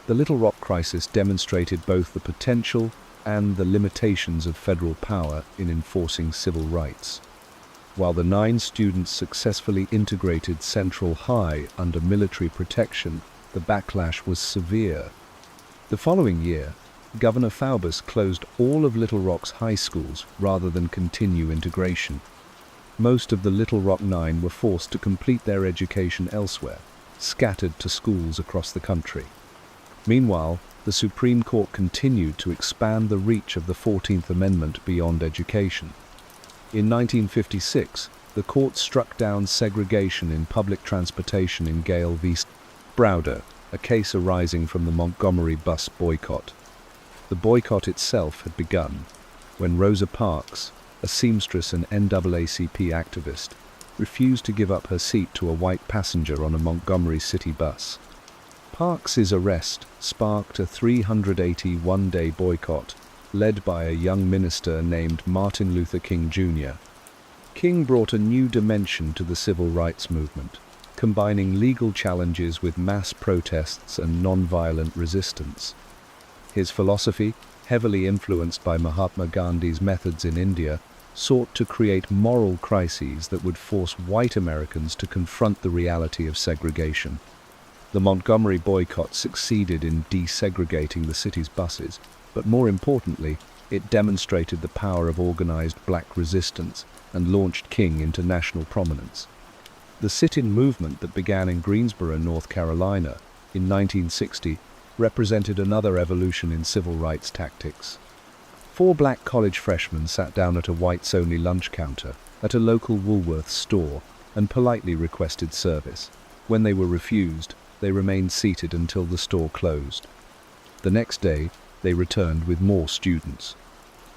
The Little Rock crisis demonstrated both the potential and the limitations of federal power in enforcing civil rights. While the 9 students successfully integrated Central High under military protection, the backlash was severe. The following year, Governor Faubus closed all of Little Rock's high schools rather than continue integration. Most of the Little Rock 9 were forced to complete their education elsewhere, scattered to schools across the country. Meanwhile, the Supreme Court continued to expand the reach of the 14th Amendment beyond education. In 1956, the court struck down segregation in public transportation in Gale v. Browder, a case arising from the Montgomery bus boycott. The boycott itself had begun when Rosa Parks, a seamstress and NAACP activist, refused to give up her seat to a white passenger on a Montgomery city bus. Parks's arrest sparked a 381-day boycott led by a young minister named Martin Luther King Jr. King brought a new dimension to the civil rights movement, combining legal challenges with mass protests and nonviolent resistance. His philosophy, heavily influenced by Mahatma Gandhi's methods in India, sought to create moral crises that would force white Americans to confront the reality of segregation. The Montgomery boycott succeeded in desegregating the city's buses, but more importantly, it demonstrated the power of organized black resistance and launched King into national prominence. The sit-in movement that began in Greensboro, North Carolina, in 1960, represented another evolution in civil rights tactics. 4 black college freshmen sat down at a whites-only lunch counter at a local Woolworths store and politely requested service. When they were refused, they remained seated until the store closed. The next day, they returned with more students.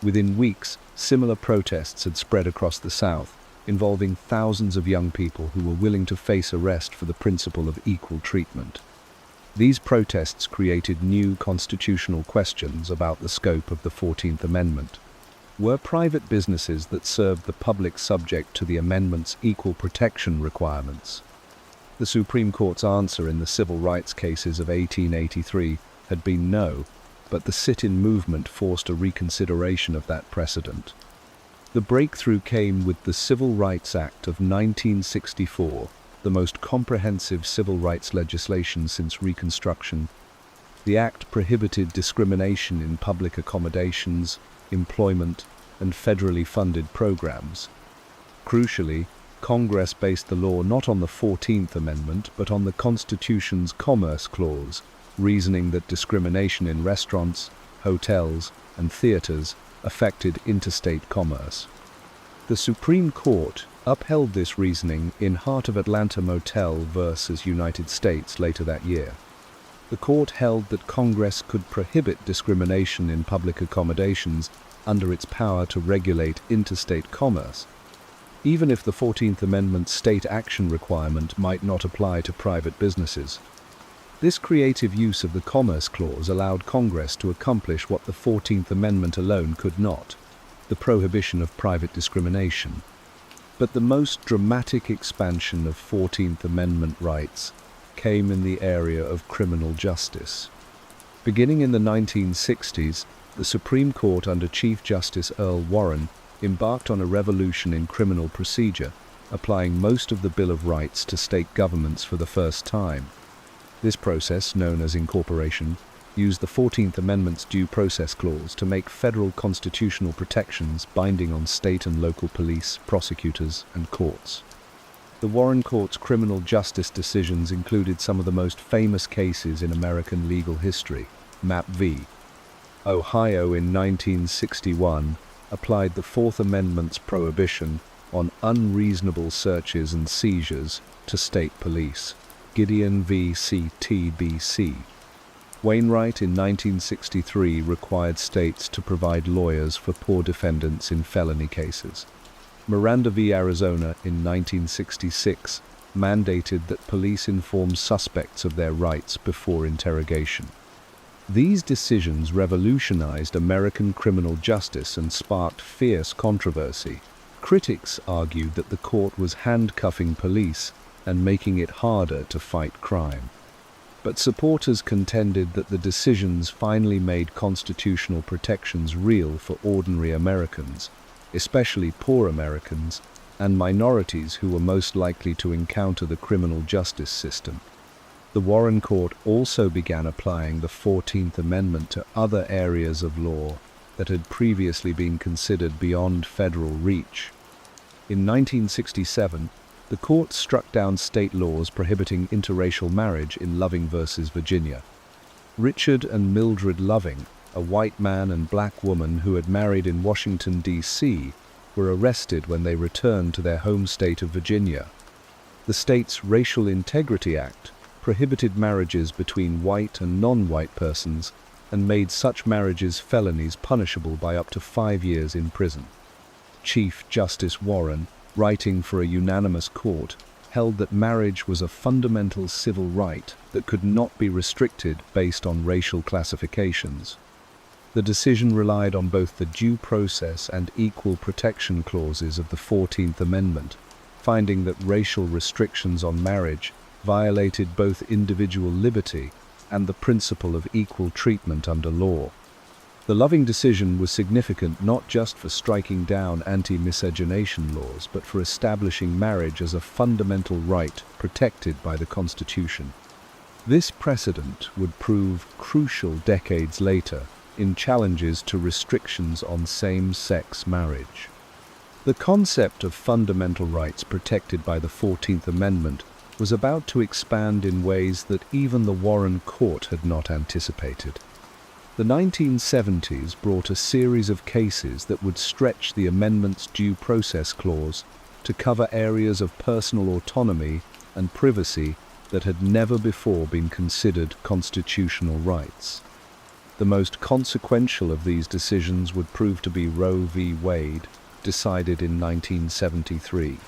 Within weeks, similar protests had spread across the South, involving thousands of young people who were willing to face arrest for the principle of equal treatment. These protests created new constitutional questions about the scope of the 14th Amendment. Were private businesses that served the public subject to the amendment's equal protection requirements? The Supreme Court's answer in the civil rights cases of 1883 had been no, but the sit-in movement forced a reconsideration of that precedent. The breakthrough came with the Civil Rights Act of 1964, the most comprehensive civil rights legislation since Reconstruction. The act prohibited discrimination in public accommodations, employment, and federally funded programs. Crucially, Congress based the law not on the 14th Amendment but on the Constitution's Commerce Clause, reasoning that discrimination in restaurants, hotels, and theaters affected interstate commerce. The Supreme Court upheld this reasoning in Heart of Atlanta Motel versus United States later that year. The court held that Congress could prohibit discrimination in public accommodations under its power to regulate interstate commerce, even if the 14th Amendment's state action requirement might not apply to private businesses. This creative use of the Commerce Clause allowed Congress to accomplish what the 14th Amendment alone could not: the prohibition of private discrimination. But the most dramatic expansion of 14th Amendment rights came in the area of criminal justice. Beginning in the 1960s, the Supreme Court under Chief Justice Earl Warren embarked on a revolution in criminal procedure, applying most of the Bill of Rights to state governments for the first time. This process, known as incorporation, used the 14th Amendment's Due Process Clause to make federal constitutional protections binding on state and local police, prosecutors, and courts. The Warren Court's criminal justice decisions included some of the most famous cases in American legal history. Mapp v. Ohio in 1961 applied the Fourth Amendment's prohibition on unreasonable searches and seizures to state police. Gideon v. CTBC. Wainwright in 1963 required states to provide lawyers for poor defendants in felony cases. Miranda v. Arizona in 1966 mandated that police inform suspects of their rights before interrogation. These decisions revolutionized American criminal justice and sparked fierce controversy. Critics argued that the court was handcuffing police and making it harder to fight crime. But supporters contended that the decisions finally made constitutional protections real for ordinary Americans, especially poor Americans, and minorities who were most likely to encounter the criminal justice system. The Warren Court also began applying the 14th Amendment to other areas of law that had previously been considered beyond federal reach. In 1967, the court struck down state laws prohibiting interracial marriage in Loving versus Virginia. Richard and Mildred Loving, a white man and black woman who had married in Washington, D.C., were arrested when they returned to their home state of Virginia. The state's Racial Integrity Act prohibited marriages between white and non-white persons and made such marriages felonies punishable by up to 5 years in prison. Chief Justice Warren, writing for a unanimous court, held that marriage was a fundamental civil right that could not be restricted based on racial classifications. The decision relied on both the due process and equal protection clauses of the 14th Amendment, finding that racial restrictions on marriage violated both individual liberty and the principle of equal treatment under law. The Loving decision was significant not just for striking down anti-miscegenation laws, but for establishing marriage as a fundamental right protected by the Constitution. This precedent would prove crucial decades later in challenges to restrictions on same-sex marriage. The concept of fundamental rights protected by the 14th Amendment was about to expand in ways that even the Warren Court had not anticipated. The 1970s brought a series of cases that would stretch the amendment's due process clause to cover areas of personal autonomy and privacy that had never before been considered constitutional rights. The most consequential of these decisions would prove to be Roe v. Wade, decided in 1973.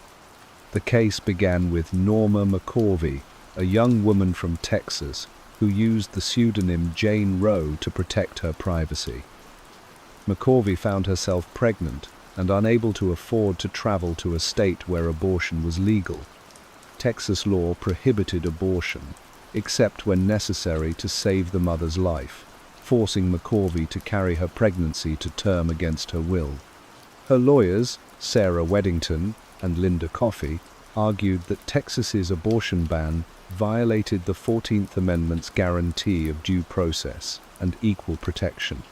The case began with Norma McCorvey, a young woman from Texas who used the pseudonym Jane Roe to protect her privacy. McCorvey found herself pregnant and unable to afford to travel to a state where abortion was legal. Texas law prohibited abortion, except when necessary to save the mother's life, forcing McCorvey to carry her pregnancy to term against her will. Her lawyers, Sarah Weddington and Linda Coffey, argued that Texas's abortion ban violated the 14th Amendment's guarantee of due process and equal protection.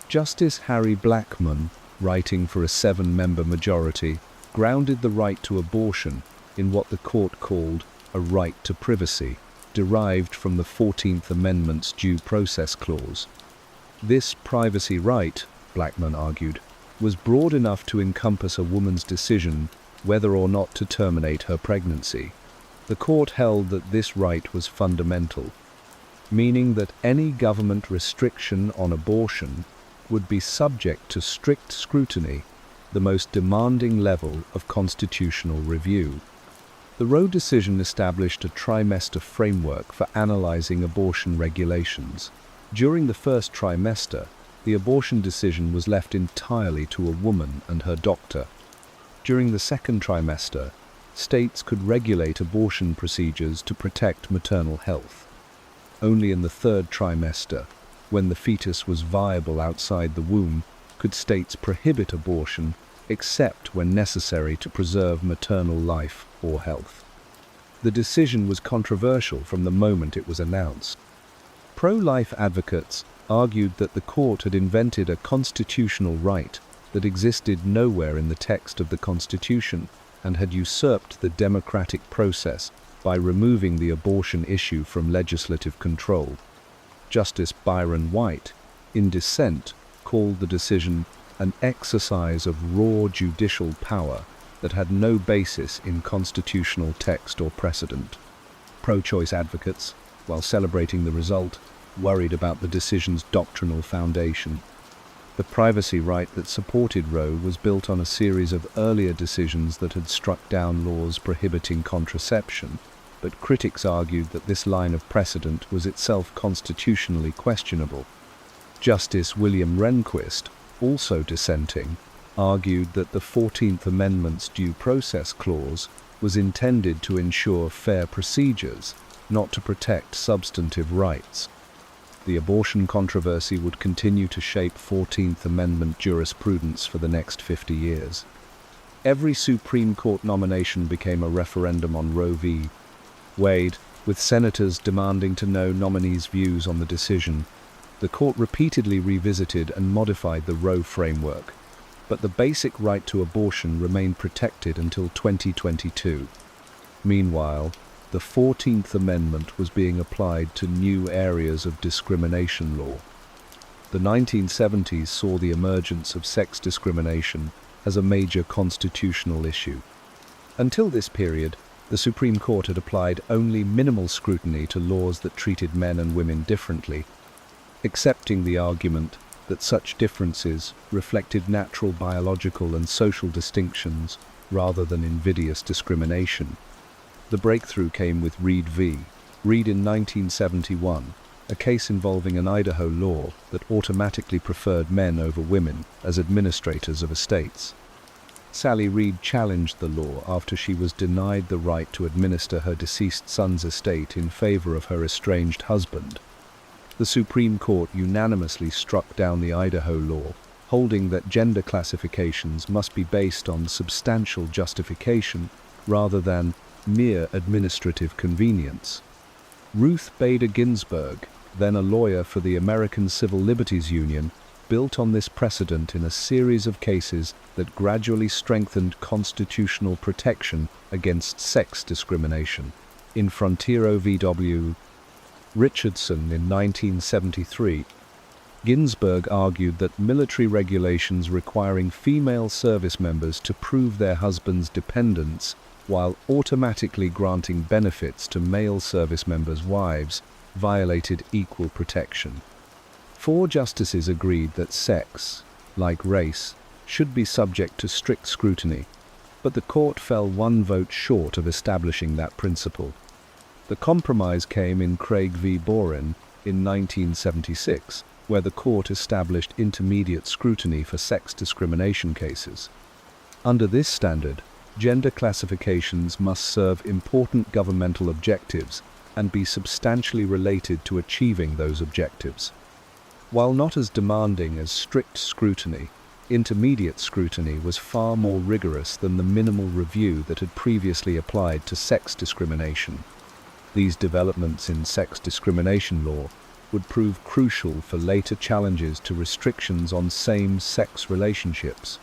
Justice Harry Blackmun, writing for a 7-member majority, grounded the right to abortion in what the court called a right to privacy, derived from the 14th Amendment's due process clause. This privacy right, Blackmun argued, was broad enough to encompass a woman's decision whether or not to terminate her pregnancy. The court held that this right was fundamental, meaning that any government restriction on abortion would be subject to strict scrutiny, the most demanding level of constitutional review. The Roe decision established a trimester framework for analyzing abortion regulations. During the first trimester, the abortion decision was left entirely to a woman and her doctor. During the second trimester, states could regulate abortion procedures to protect maternal health. Only in the third trimester, when the fetus was viable outside the womb, could states prohibit abortion except when necessary to preserve maternal life or health. The decision was controversial from the moment it was announced. Pro-life advocates argued that the court had invented a constitutional right that existed nowhere in the text of the Constitution and had usurped the democratic process by removing the abortion issue from legislative control. Justice Byron White, in dissent, called the decision an exercise of raw judicial power that had no basis in constitutional text or precedent. Pro-choice advocates, while celebrating the result, worried about the decision's doctrinal foundation. The privacy right that supported Roe was built on a series of earlier decisions that had struck down laws prohibiting contraception, but critics argued that this line of precedent was itself constitutionally questionable. Justice William Rehnquist, also dissenting, argued that the 14th Amendment's due process clause was intended to ensure fair procedures, not to protect substantive rights. The abortion controversy would continue to shape 14th Amendment jurisprudence for the next 50 years. Every Supreme Court nomination became a referendum on Roe v. Wade, with senators demanding to know nominees' views on the decision. The court repeatedly revisited and modified the Roe framework, but the basic right to abortion remained protected until 2022. Meanwhile, the 14th Amendment was being applied to new areas of discrimination law. The 1970s saw the emergence of sex discrimination as a major constitutional issue. Until this period, the Supreme Court had applied only minimal scrutiny to laws that treated men and women differently, accepting the argument that such differences reflected natural biological and social distinctions rather than invidious discrimination. The breakthrough came with Reed in 1971, a case involving an Idaho law that automatically preferred men over women as administrators of estates. Sally Reed challenged the law after she was denied the right to administer her deceased son's estate in favor of her estranged husband. The Supreme Court unanimously struck down the Idaho law, holding that gender classifications must be based on substantial justification rather than mere administrative convenience. Ruth Bader Ginsburg, then a lawyer for the American Civil Liberties Union, built on this precedent in a series of cases that gradually strengthened constitutional protection against sex discrimination. In Frontiero v. Richardson in 1973, Ginsburg argued that military regulations requiring female service members to prove their husband's dependence while automatically granting benefits to male service members' wives violated equal protection. 4 justices agreed that sex, like race, should be subject to strict scrutiny, but the court fell 1 vote short of establishing that principle. The compromise came in Craig v. Boren in 1976, where the court established intermediate scrutiny for sex discrimination cases. Under this standard, gender classifications must serve important governmental objectives and be substantially related to achieving those objectives. While not as demanding as strict scrutiny, intermediate scrutiny was far more rigorous than the minimal review that had previously applied to sex discrimination. These developments in sex discrimination law would prove crucial for later challenges to restrictions on same-sex relationships.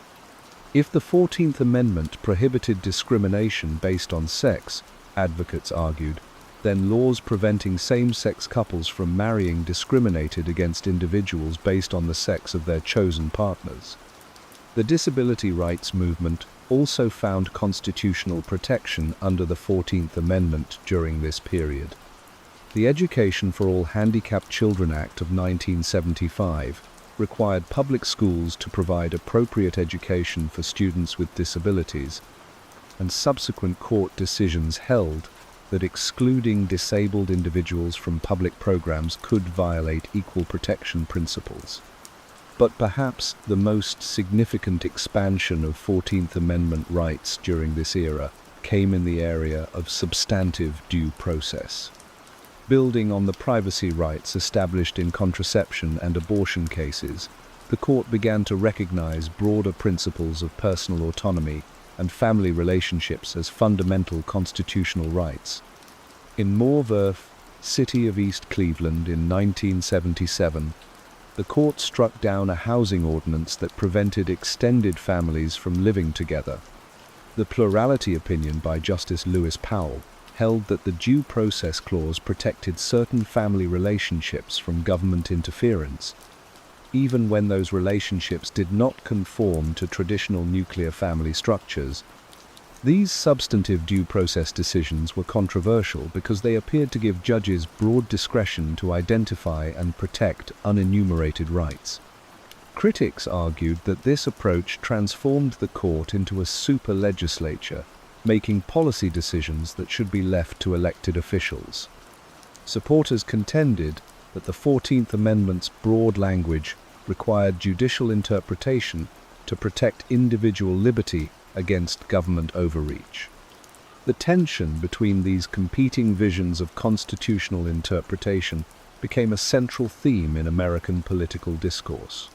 If the 14th Amendment prohibited discrimination based on sex, advocates argued, then laws preventing same-sex couples from marrying discriminated against individuals based on the sex of their chosen partners. The disability rights movement also found constitutional protection under the 14th Amendment during this period. The Education for All Handicapped Children Act of 1975 required public schools to provide appropriate education for students with disabilities, and subsequent court decisions held that excluding disabled individuals from public programs could violate equal protection principles. But perhaps the most significant expansion of 14th Amendment rights during this era came in the area of substantive due process. Building on the privacy rights established in contraception and abortion cases, the court began to recognize broader principles of personal autonomy and family relationships as fundamental constitutional rights. In Moore v. City of East Cleveland in 1977, the court struck down a housing ordinance that prevented extended families from living together. The plurality opinion by Justice Lewis Powell held that the Due Process Clause protected certain family relationships from government interference, even when those relationships did not conform to traditional nuclear family structures. These substantive due process decisions were controversial because they appeared to give judges broad discretion to identify and protect unenumerated rights. Critics argued that this approach transformed the court into a super legislature, making policy decisions that should be left to elected officials. Supporters contended that the 14th Amendment's broad language required judicial interpretation to protect individual liberty against government overreach. The tension between these competing visions of constitutional interpretation became a central theme in American political discourse.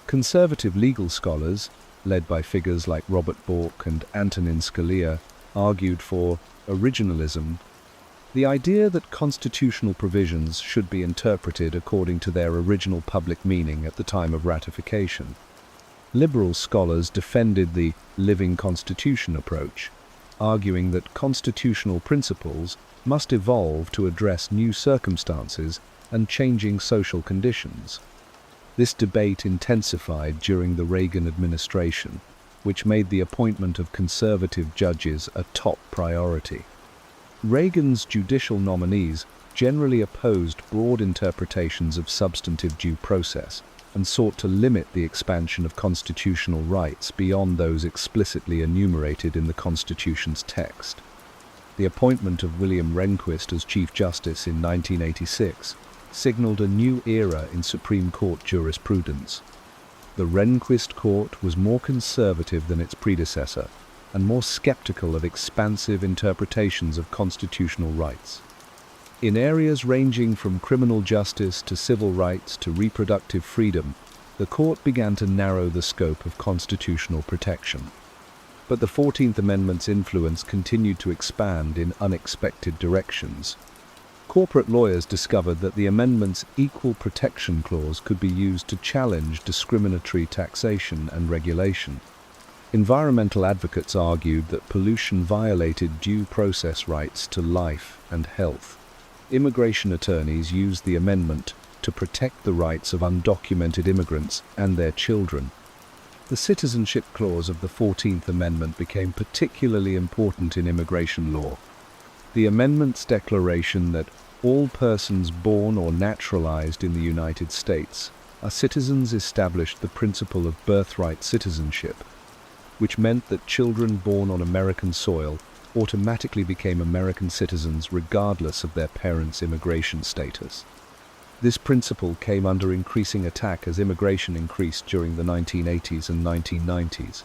Conservative legal scholars, led by figures like Robert Bork and Antonin Scalia, argued for originalism, the idea that constitutional provisions should be interpreted according to their original public meaning at the time of ratification. Liberal scholars defended the living constitution approach, arguing that constitutional principles must evolve to address new circumstances and changing social conditions. This debate intensified during the Reagan administration, which made the appointment of conservative judges a top priority. Reagan's judicial nominees generally opposed broad interpretations of substantive due process and sought to limit the expansion of constitutional rights beyond those explicitly enumerated in the Constitution's text. The appointment of William Rehnquist as Chief Justice in 1986 signaled a new era in Supreme Court jurisprudence. The Rehnquist Court was more conservative than its predecessor and more skeptical of expansive interpretations of constitutional rights. In areas ranging from criminal justice to civil rights to reproductive freedom, the court began to narrow the scope of constitutional protection. But the 14th Amendment's influence continued to expand in unexpected directions. Corporate lawyers discovered that the amendment's Equal Protection Clause could be used to challenge discriminatory taxation and regulation. Environmental advocates argued that pollution violated due process rights to life and health. Immigration attorneys used the amendment to protect the rights of undocumented immigrants and their children. The citizenship clause of the 14th Amendment became particularly important in immigration law. The amendment's declaration that all persons born or naturalized in the United States are citizens established the principle of birthright citizenship, which meant that children born on American soil automatically became American citizens regardless of their parents' immigration status. This principle came under increasing attack as immigration increased during the 1980s and 1990s.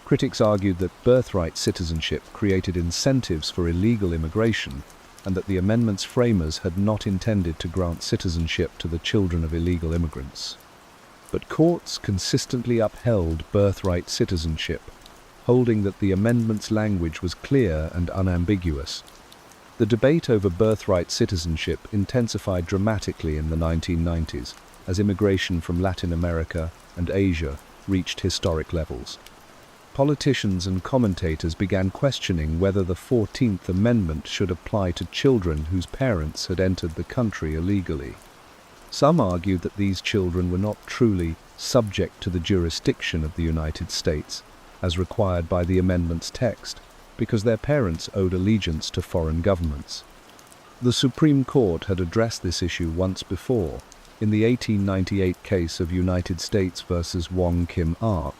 Critics argued that birthright citizenship created incentives for illegal immigration and that the amendment's framers had not intended to grant citizenship to the children of illegal immigrants. But courts consistently upheld birthright citizenship, holding that the amendment's language was clear and unambiguous. The debate over birthright citizenship intensified dramatically in the 1990s as immigration from Latin America and Asia reached historic levels. Politicians and commentators began questioning whether the 14th Amendment should apply to children whose parents had entered the country illegally. Some argued that these children were not truly subject to the jurisdiction of the United States, as required by the amendment's text, because their parents owed allegiance to foreign governments. The Supreme Court had addressed this issue once before, in the 1898 case of United States versus Wong Kim Ark.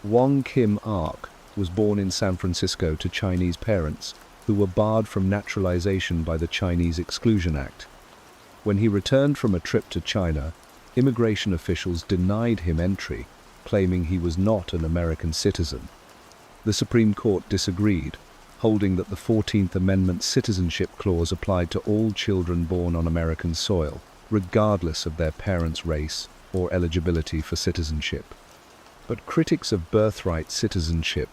Wong Kim Ark was born in San Francisco to Chinese parents who were barred from naturalization by the Chinese Exclusion Act. When he returned from a trip to China, immigration officials denied him entry, claiming he was not an American citizen. The Supreme Court disagreed, holding that the 14th Amendment citizenship clause applied to all children born on American soil, regardless of their parents' race or eligibility for citizenship. But critics of birthright citizenship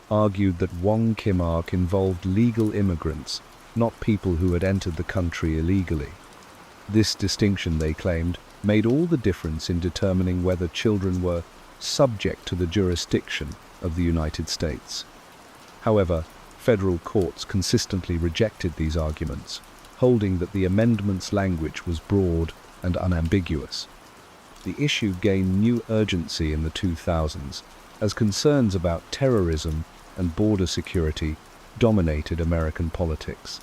argued that Wong Kim Ark involved legal immigrants, not people who had entered the country illegally. This distinction, they claimed, made all the difference in determining whether children were subject to the jurisdiction of the United States. However, federal courts consistently rejected these arguments, holding that the amendment's language was broad and unambiguous. The issue gained new urgency in the 2000s as concerns about terrorism and border security dominated American politics.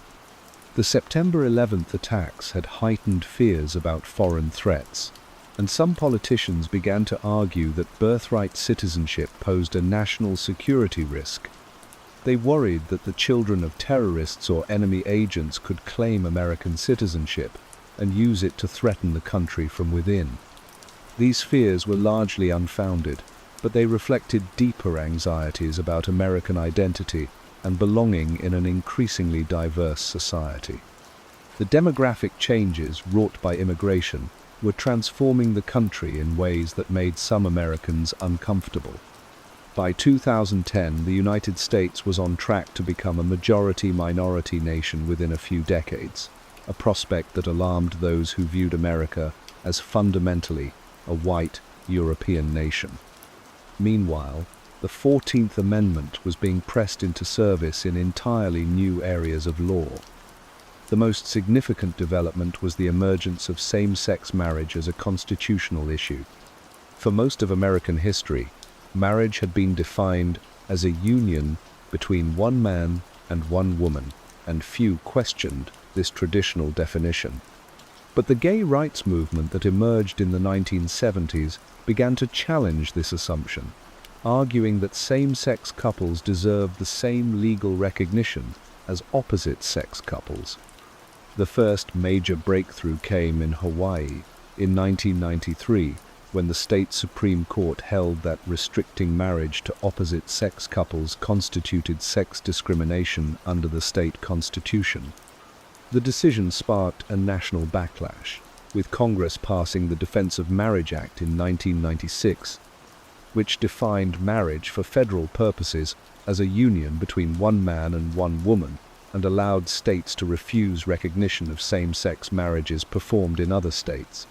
The September 11th attacks had heightened fears about foreign threats, and some politicians began to argue that birthright citizenship posed a national security risk. They worried that the children of terrorists or enemy agents could claim American citizenship and use it to threaten the country from within. These fears were largely unfounded, but they reflected deeper anxieties about American identity and belonging in an increasingly diverse society. The demographic changes wrought by immigration were transforming the country in ways that made some Americans uncomfortable. By 2010, the United States was on track to become a majority-minority nation within a few decades, a prospect that alarmed those who viewed America as fundamentally a white European nation. Meanwhile, the 14th Amendment was being pressed into service in entirely new areas of law. The most significant development was the emergence of same-sex marriage as a constitutional issue. For most of American history, marriage had been defined as a union between one man and one woman, and few questioned this traditional definition. But the gay rights movement that emerged in the 1970s began to challenge this assumption, arguing that same-sex couples deserved the same legal recognition as opposite-sex couples. The first major breakthrough came in Hawaii in 1993, when the state Supreme Court held that restricting marriage to opposite-sex couples constituted sex discrimination under the state constitution. The decision sparked a national backlash, with Congress passing the Defense of Marriage Act in 1996, which defined marriage for federal purposes as a union between one man and one woman, and allowed states to refuse recognition of same-sex marriages performed in other states.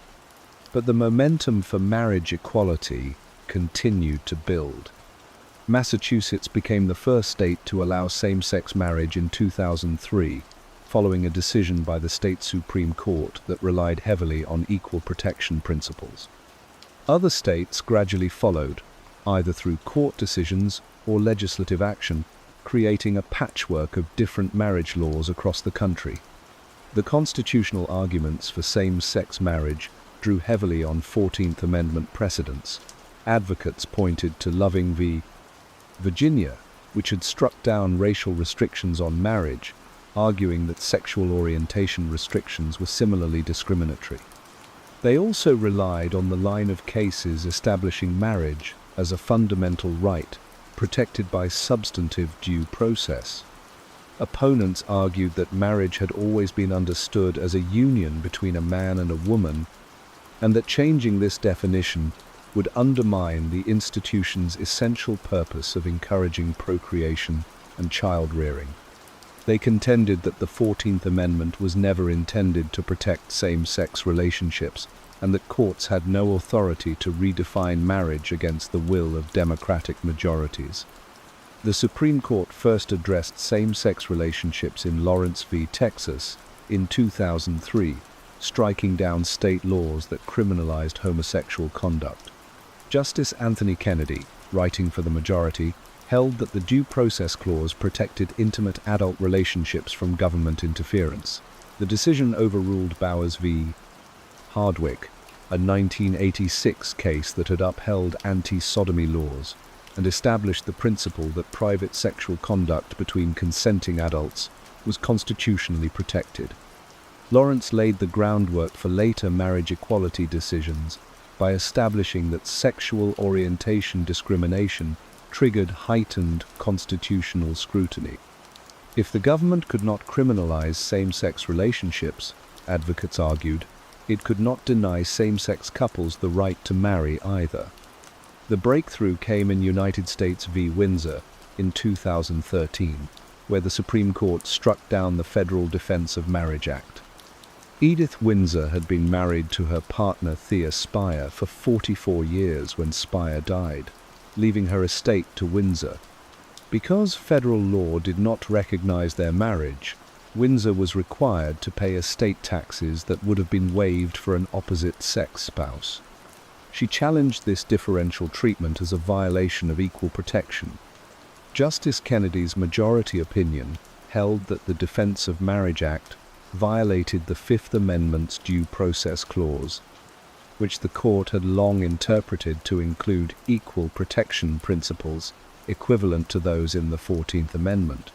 But the momentum for marriage equality continued to build. Massachusetts became the first state to allow same-sex marriage in 2003, following a decision by the state Supreme Court that relied heavily on equal protection principles. Other states gradually followed, either through court decisions or legislative action, creating a patchwork of different marriage laws across the country. The constitutional arguments for same-sex marriage drew heavily on 14th Amendment precedents. Advocates pointed to Loving v. Virginia, which had struck down racial restrictions on marriage, arguing that sexual orientation restrictions were similarly discriminatory. They also relied on the line of cases establishing marriage as a fundamental right, protected by substantive due process. Opponents argued that marriage had always been understood as a union between a man and a woman, and that changing this definition would undermine the institution's essential purpose of encouraging procreation and child-rearing. They contended that the 14th Amendment was never intended to protect same-sex relationships, and that courts had no authority to redefine marriage against the will of democratic majorities. The Supreme Court first addressed same-sex relationships in Lawrence v. Texas in 2003, striking down state laws that criminalized homosexual conduct. Justice Anthony Kennedy, writing for the majority, held that the Due Process Clause protected intimate adult relationships from government interference. The decision overruled Bowers v. Hardwick, a 1986 case that had upheld anti-sodomy laws and established the principle that private sexual conduct between consenting adults was constitutionally protected. Lawrence laid the groundwork for later marriage equality decisions by establishing that sexual orientation discrimination triggered heightened constitutional scrutiny. If the government could not criminalize same-sex relationships, advocates argued, it could not deny same-sex couples the right to marry either. The breakthrough came in United States v. Windsor in 2013, where the Supreme Court struck down the Federal Defense of Marriage Act. Edith Windsor had been married to her partner Thea Spire for 44 years when Spire died, leaving her estate to Windsor. Because federal law did not recognize their marriage, Windsor was required to pay estate taxes that would have been waived for an opposite-sex spouse. She challenged this differential treatment as a violation of equal protection. Justice Kennedy's majority opinion held that the Defense of Marriage Act violated the Fifth Amendment's Due Process Clause, which the court had long interpreted to include equal protection principles equivalent to those in the 14th Amendment.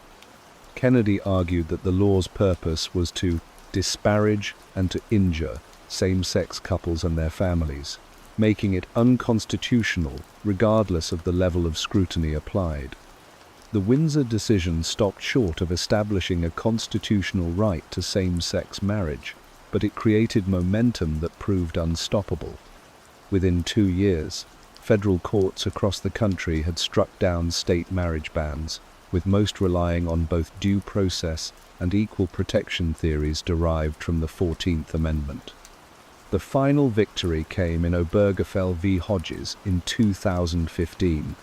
Kennedy argued that the law's purpose was to disparage and to injure same-sex couples and their families, making it unconstitutional regardless of the level of scrutiny applied. The Windsor decision stopped short of establishing a constitutional right to same-sex marriage, but it created momentum that proved unstoppable. Within 2 years, federal courts across the country had struck down state marriage bans, with most relying on both due process and equal protection theories derived from the 14th Amendment. The final victory came in Obergefell v. Hodges in 2015.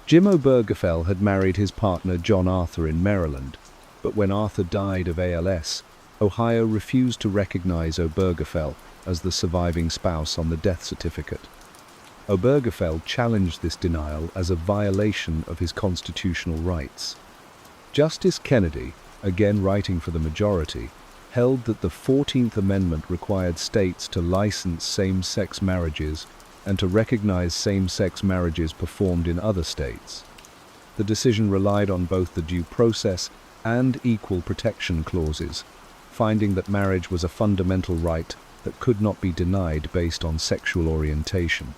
Jim Obergefell had married his partner John Arthur in Maryland, but when Arthur died of ALS, Ohio refused to recognize Obergefell as the surviving spouse on the death certificate. Obergefell challenged this denial as a violation of his constitutional rights. Justice Kennedy, again writing for the majority, held that the 14th Amendment required states to license same-sex marriages and to recognize same-sex marriages performed in other states. The decision relied on both the due process and equal protection clauses, finding that marriage was a fundamental right that could not be denied based on sexual orientation.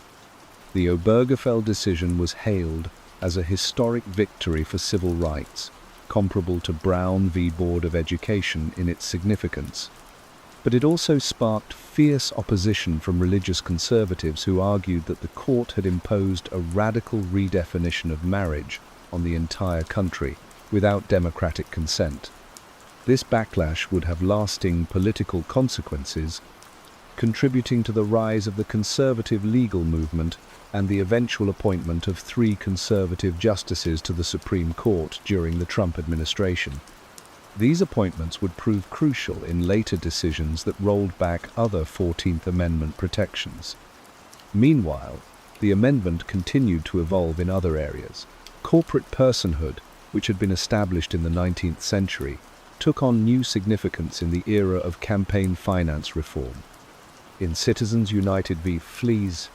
The Obergefell decision was hailed as a historic victory for civil rights, comparable to Brown v. Board of Education in its significance. But it also sparked fierce opposition from religious conservatives who argued that the court had imposed a radical redefinition of marriage on the entire country without democratic consent. This backlash would have lasting political consequences, contributing to the rise of the conservative legal movement and the eventual appointment of 3 conservative justices to the Supreme Court during the Trump administration. These appointments would prove crucial in later decisions that rolled back other 14th Amendment protections. Meanwhile, the amendment continued to evolve in other areas. Corporate personhood, which had been established in the 19th century, took on new significance in the era of campaign finance reform. In Citizens United v. Fleas,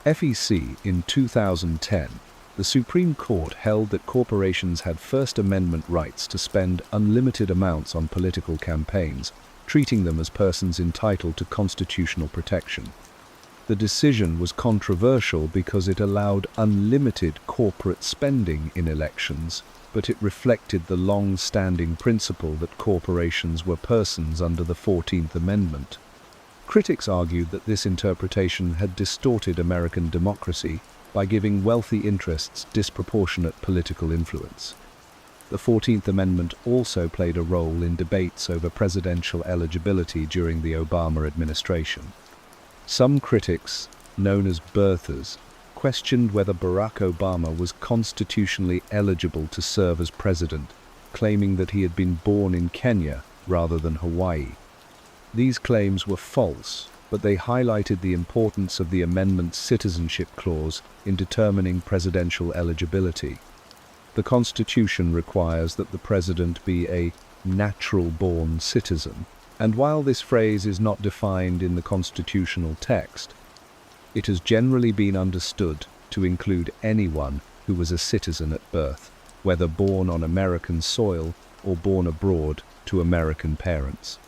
FEC in 2010, the Supreme Court held that corporations had First Amendment rights to spend unlimited amounts on political campaigns, treating them as persons entitled to constitutional protection. The decision was controversial because it allowed unlimited corporate spending in elections, but it reflected the long-standing principle that corporations were persons under the 14th Amendment. Critics argued that this interpretation had distorted American democracy by giving wealthy interests disproportionate political influence. The 14th Amendment also played a role in debates over presidential eligibility during the Obama administration. Some critics, known as birthers, questioned whether Barack Obama was constitutionally eligible to serve as president, claiming that he had been born in Kenya rather than Hawaii. These claims were false, but they highlighted the importance of the amendment's citizenship clause in determining presidential eligibility. The Constitution requires that the president be a natural-born citizen, and while this phrase is not defined in the constitutional text, it has generally been understood to include anyone who was a citizen at birth, whether born on American soil or born abroad to American parents.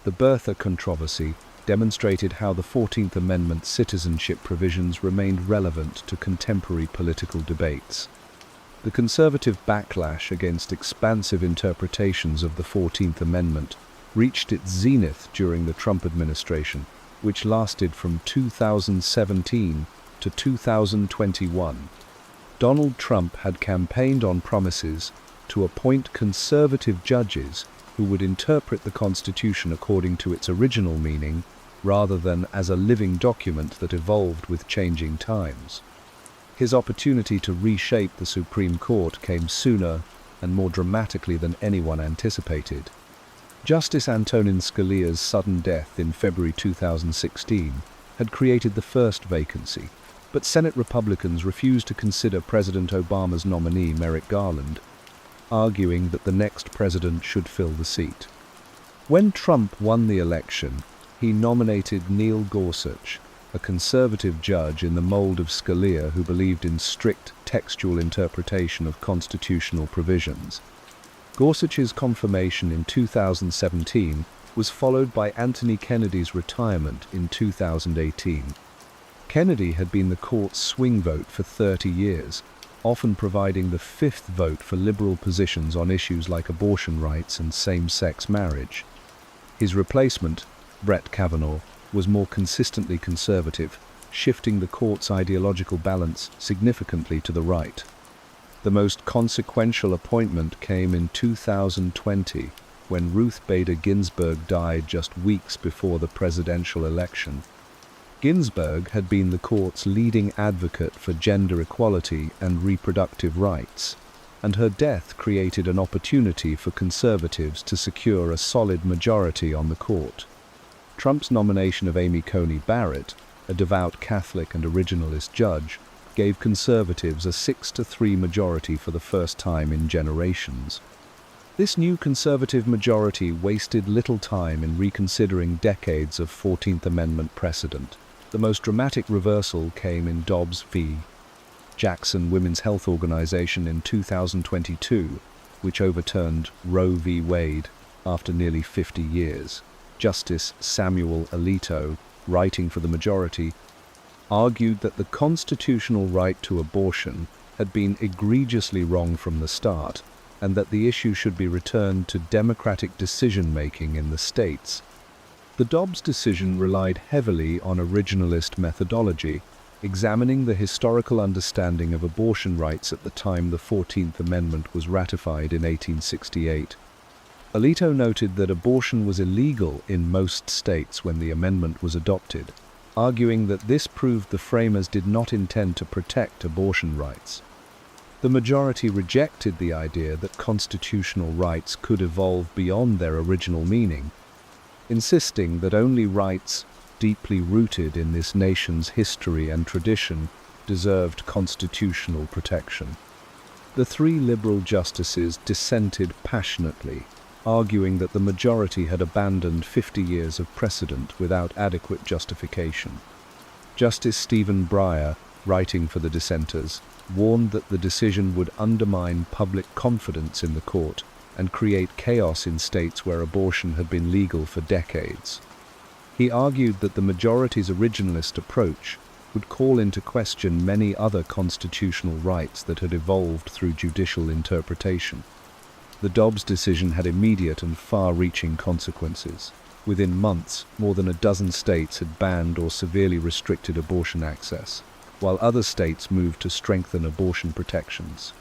The birther controversy demonstrated how the 14th Amendment citizenship provisions remained relevant to contemporary political debates. The conservative backlash against expansive interpretations of the 14th Amendment reached its zenith during the Trump administration, which lasted from 2017 to 2021. Donald Trump had campaigned on promises to appoint conservative judges who would interpret the Constitution according to its original meaning, rather than as a living document that evolved with changing times. His opportunity to reshape the Supreme Court came sooner and more dramatically than anyone anticipated. Justice Antonin Scalia's sudden death in February 2016 had created the first vacancy, but Senate Republicans refused to consider President Obama's nominee, Merrick Garland, arguing that the next president should fill the seat. When Trump won the election, he nominated Neil Gorsuch, a conservative judge in the mold of Scalia who believed in strict textual interpretation of constitutional provisions. Gorsuch's confirmation in 2017 was followed by Anthony Kennedy's retirement in 2018. Kennedy had been the court's swing vote for 30 years, often providing the 5th vote for liberal positions on issues like abortion rights and same-sex marriage. His replacement, Brett Kavanaugh, was more consistently conservative, shifting the court's ideological balance significantly to the right. The most consequential appointment came in 2020, when Ruth Bader Ginsburg died just weeks before the presidential election. Ginsburg had been the court's leading advocate for gender equality and reproductive rights, and her death created an opportunity for conservatives to secure a solid majority on the court. Trump's nomination of Amy Coney Barrett, a devout Catholic and originalist judge, gave conservatives a 6-3 majority for the first time in generations. This new conservative majority wasted little time in reconsidering decades of 14th Amendment precedent. The most dramatic reversal came in Dobbs v. Jackson Women's Health Organization in 2022, which overturned Roe v. Wade after nearly 50 years. Justice Samuel Alito, writing for the majority, argued that the constitutional right to abortion had been egregiously wrong from the start, and that the issue should be returned to democratic decision-making in the states. The Dobbs decision relied heavily on originalist methodology, examining the historical understanding of abortion rights at the time the 14th Amendment was ratified in 1868. Alito noted that abortion was illegal in most states when the amendment was adopted, arguing that this proved the framers did not intend to protect abortion rights. The majority rejected the idea that constitutional rights could evolve beyond their original meaning, insisting that only rights deeply rooted in this nation's history and tradition deserved constitutional protection. The three liberal justices dissented passionately, arguing that the majority had abandoned 50 years of precedent without adequate justification. Justice Stephen Breyer, writing for the dissenters, warned that the decision would undermine public confidence in the court and create chaos in states where abortion had been legal for decades. He argued that the majority's originalist approach would call into question many other constitutional rights that had evolved through judicial interpretation. The Dobbs decision had immediate and far-reaching consequences. Within months, more than a dozen states had banned or severely restricted abortion access, while other states moved to strengthen abortion protections.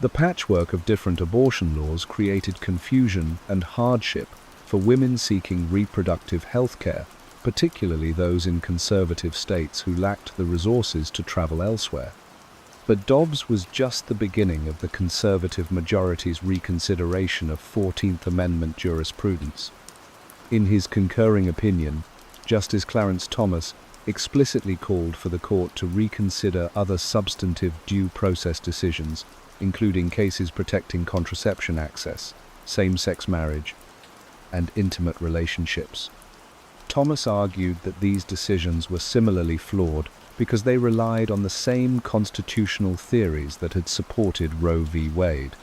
The patchwork of different abortion laws created confusion and hardship for women seeking reproductive health care, particularly those in conservative states who lacked the resources to travel elsewhere. But Dobbs was just the beginning of the conservative majority's reconsideration of 14th Amendment jurisprudence. In his concurring opinion, Justice Clarence Thomas explicitly called for the court to reconsider other substantive due process decisions, including cases protecting contraception access, same-sex marriage, and intimate relationships. Thomas argued that these decisions were similarly flawed because they relied on the same constitutional theories that had supported Roe v. Wade.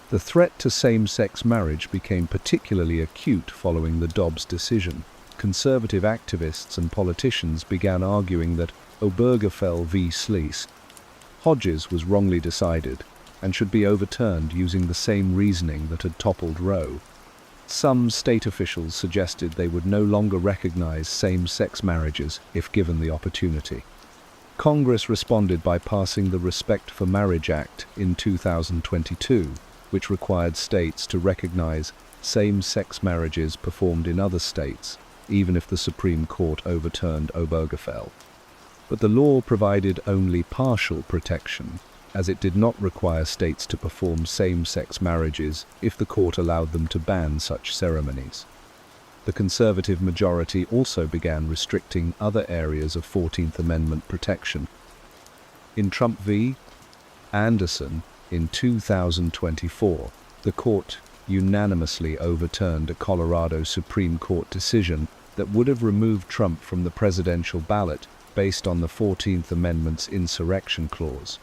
The threat to same-sex marriage became particularly acute following the Dobbs decision. Conservative activists and politicians began arguing that Obergefell v. Sleece, Hodges was wrongly decided and should be overturned using the same reasoning that had toppled Roe. Some state officials suggested they would no longer recognize same-sex marriages if given the opportunity. Congress responded by passing the Respect for Marriage Act in 2022, which required states to recognize same-sex marriages performed in other states, even if the Supreme Court overturned Obergefell. But the law provided only partial protection, as it did not require states to perform same-sex marriages if the court allowed them to ban such ceremonies. The conservative majority also began restricting other areas of 14th Amendment protection. In Trump v. Anderson in 2024, the court unanimously overturned a Colorado Supreme Court decision that would have removed Trump from the presidential ballot based on the 14th Amendment's insurrection clause.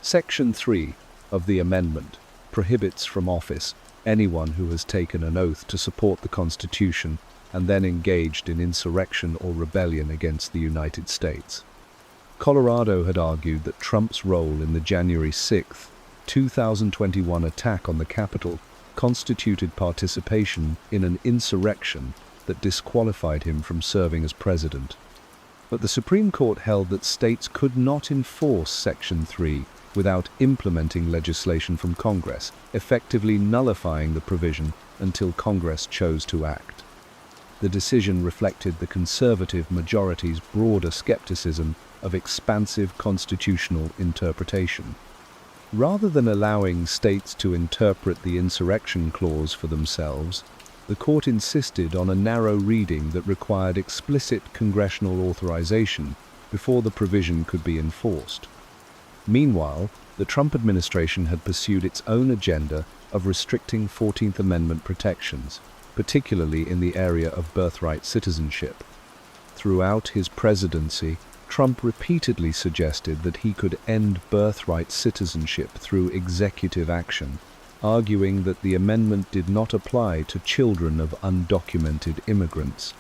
Section 3 of the amendment prohibits from office anyone who has taken an oath to support the Constitution and then engaged in insurrection or rebellion against the United States. Colorado had argued that Trump's role in the January 6, 2021 attack on the Capitol constituted participation in an insurrection that disqualified him from serving as president. But the Supreme Court held that states could not enforce Section 3 without implementing legislation from Congress, effectively nullifying the provision until Congress chose to act. The decision reflected the conservative majority's broader skepticism of expansive constitutional interpretation. Rather than allowing states to interpret the insurrection clause for themselves, the court insisted on a narrow reading that required explicit congressional authorization before the provision could be enforced. Meanwhile, the Trump administration had pursued its own agenda of restricting 14th Amendment protections, particularly in the area of birthright citizenship. Throughout his presidency, Trump repeatedly suggested that he could end birthright citizenship through executive action, arguing that the amendment did not apply to children of undocumented immigrants.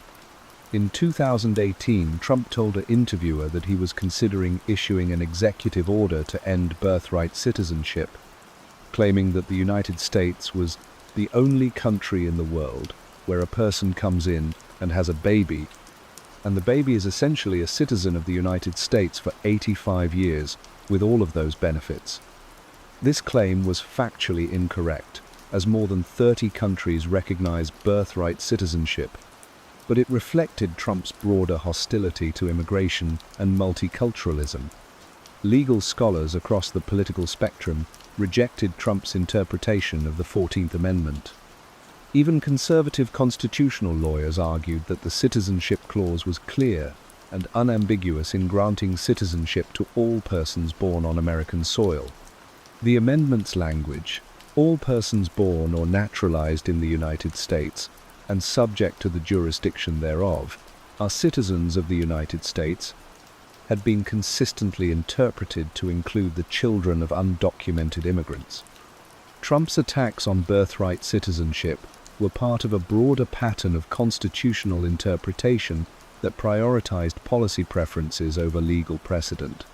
In 2018, Trump told an interviewer that he was considering issuing an executive order to end birthright citizenship, claiming that the United States was the only country in the world where a person comes in and has a baby, and the baby is essentially a citizen of the United States for 85 years with all of those benefits. This claim was factually incorrect. as more than 30 countries recognize birthright citizenship, but it reflected Trump's broader hostility to immigration and multiculturalism. Legal scholars across the political spectrum rejected Trump's interpretation of the 14th Amendment. Even conservative constitutional lawyers argued that the citizenship clause was clear and unambiguous in granting citizenship to all persons born on American soil. The amendment's language, all persons born or naturalized in the United States and subject to the jurisdiction thereof, are citizens of the United States, had been consistently interpreted to include the children of undocumented immigrants. Trump's attacks on birthright citizenship were part of a broader pattern of constitutional interpretation that prioritized policy preferences over legal precedent.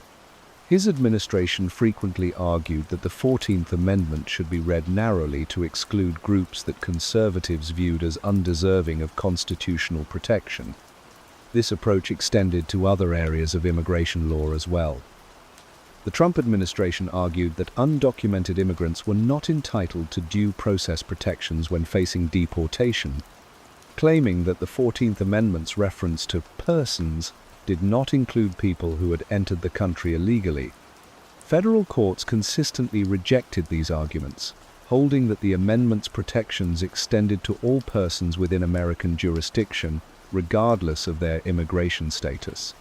His administration frequently argued that the 14th Amendment should be read narrowly to exclude groups that conservatives viewed as undeserving of constitutional protection. This approach extended to other areas of immigration law as well. The Trump administration argued that undocumented immigrants were not entitled to due process protections when facing deportation, claiming that the 14th Amendment's reference to persons did not include people who had entered the country illegally. Federal courts consistently rejected these arguments, holding that the amendment's protections extended to all persons within American jurisdiction, regardless of their immigration status.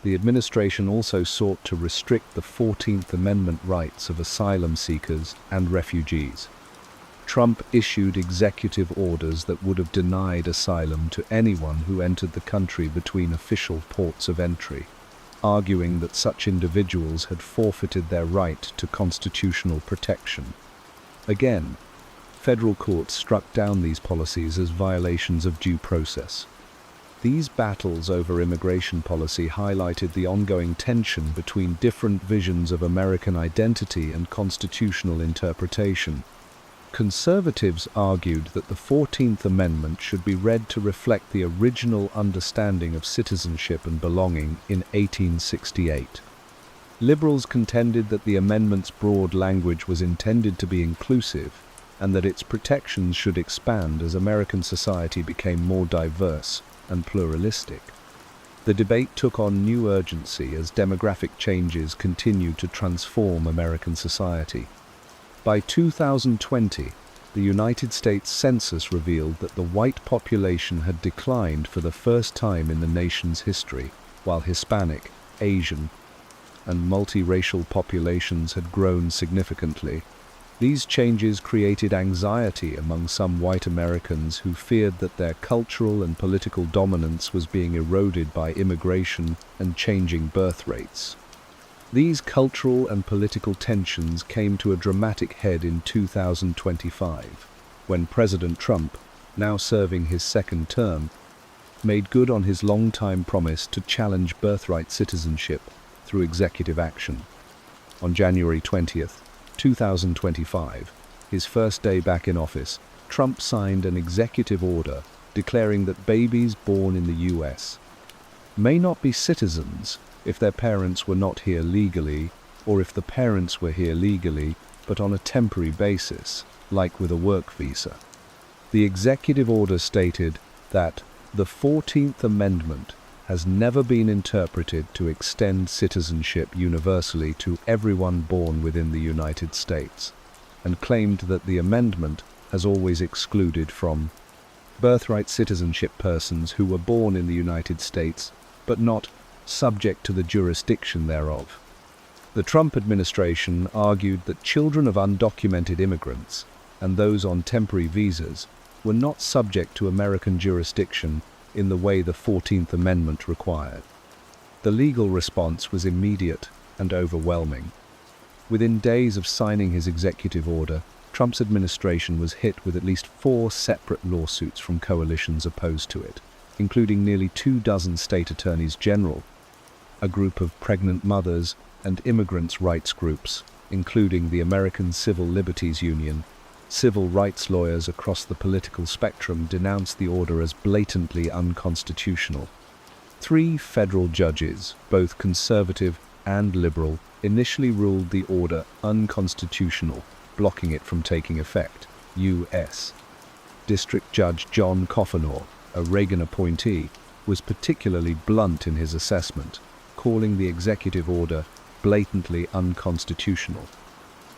The administration also sought to restrict the 14th Amendment rights of asylum seekers and refugees. Trump issued executive orders that would have denied asylum to anyone who entered the country between official ports of entry, arguing that such individuals had forfeited their right to constitutional protection. Again, federal courts struck down these policies as violations of due process. These battles over immigration policy highlighted the ongoing tension between different visions of American identity and constitutional interpretation. Conservatives argued that the 14th Amendment should be read to reflect the original understanding of citizenship and belonging in 1868. Liberals contended that the amendment's broad language was intended to be inclusive and that its protections should expand as American society became more diverse and pluralistic. The debate took on new urgency as demographic changes continued to transform American society. By 2020, the United States Census revealed that the white population had declined for the first time in the nation's history, while Hispanic, Asian, and multiracial populations had grown significantly. These changes created anxiety among some white Americans who feared that their cultural and political dominance was being eroded by immigration and changing birth rates. These cultural and political tensions came to a dramatic head in 2025, when President Trump, now serving his second term, made good on his long-time promise to challenge birthright citizenship through executive action. On January 20th, 2025, his first day back in office, Trump signed an executive order declaring that babies born in the U.S. may not be citizens if their parents were not here legally, or if the parents were here legally but on a temporary basis, like with a work visa. The executive order stated that the 14th Amendment has never been interpreted to extend citizenship universally to everyone born within the United States, and claimed that the amendment has always excluded from birthright citizenship persons who were born in the United States but not subject to the jurisdiction thereof. The Trump administration argued that children of undocumented immigrants and those on temporary visas were not subject to American jurisdiction in the way the 14th Amendment required. The legal response was immediate and overwhelming. Within days of signing his executive order, Trump's administration was hit with at least 4 separate lawsuits from coalitions opposed to it, including nearly 24 state attorneys general, a group of pregnant mothers, and immigrants' rights groups, including the American Civil Liberties Union. Civil rights lawyers across the political spectrum denounced the order as blatantly unconstitutional. 3 federal judges, both conservative and liberal, initially ruled the order unconstitutional, blocking it from taking effect. U.S. District Judge John Coffenor, a Reagan appointee, was particularly blunt in his assessment, calling the executive order blatantly unconstitutional.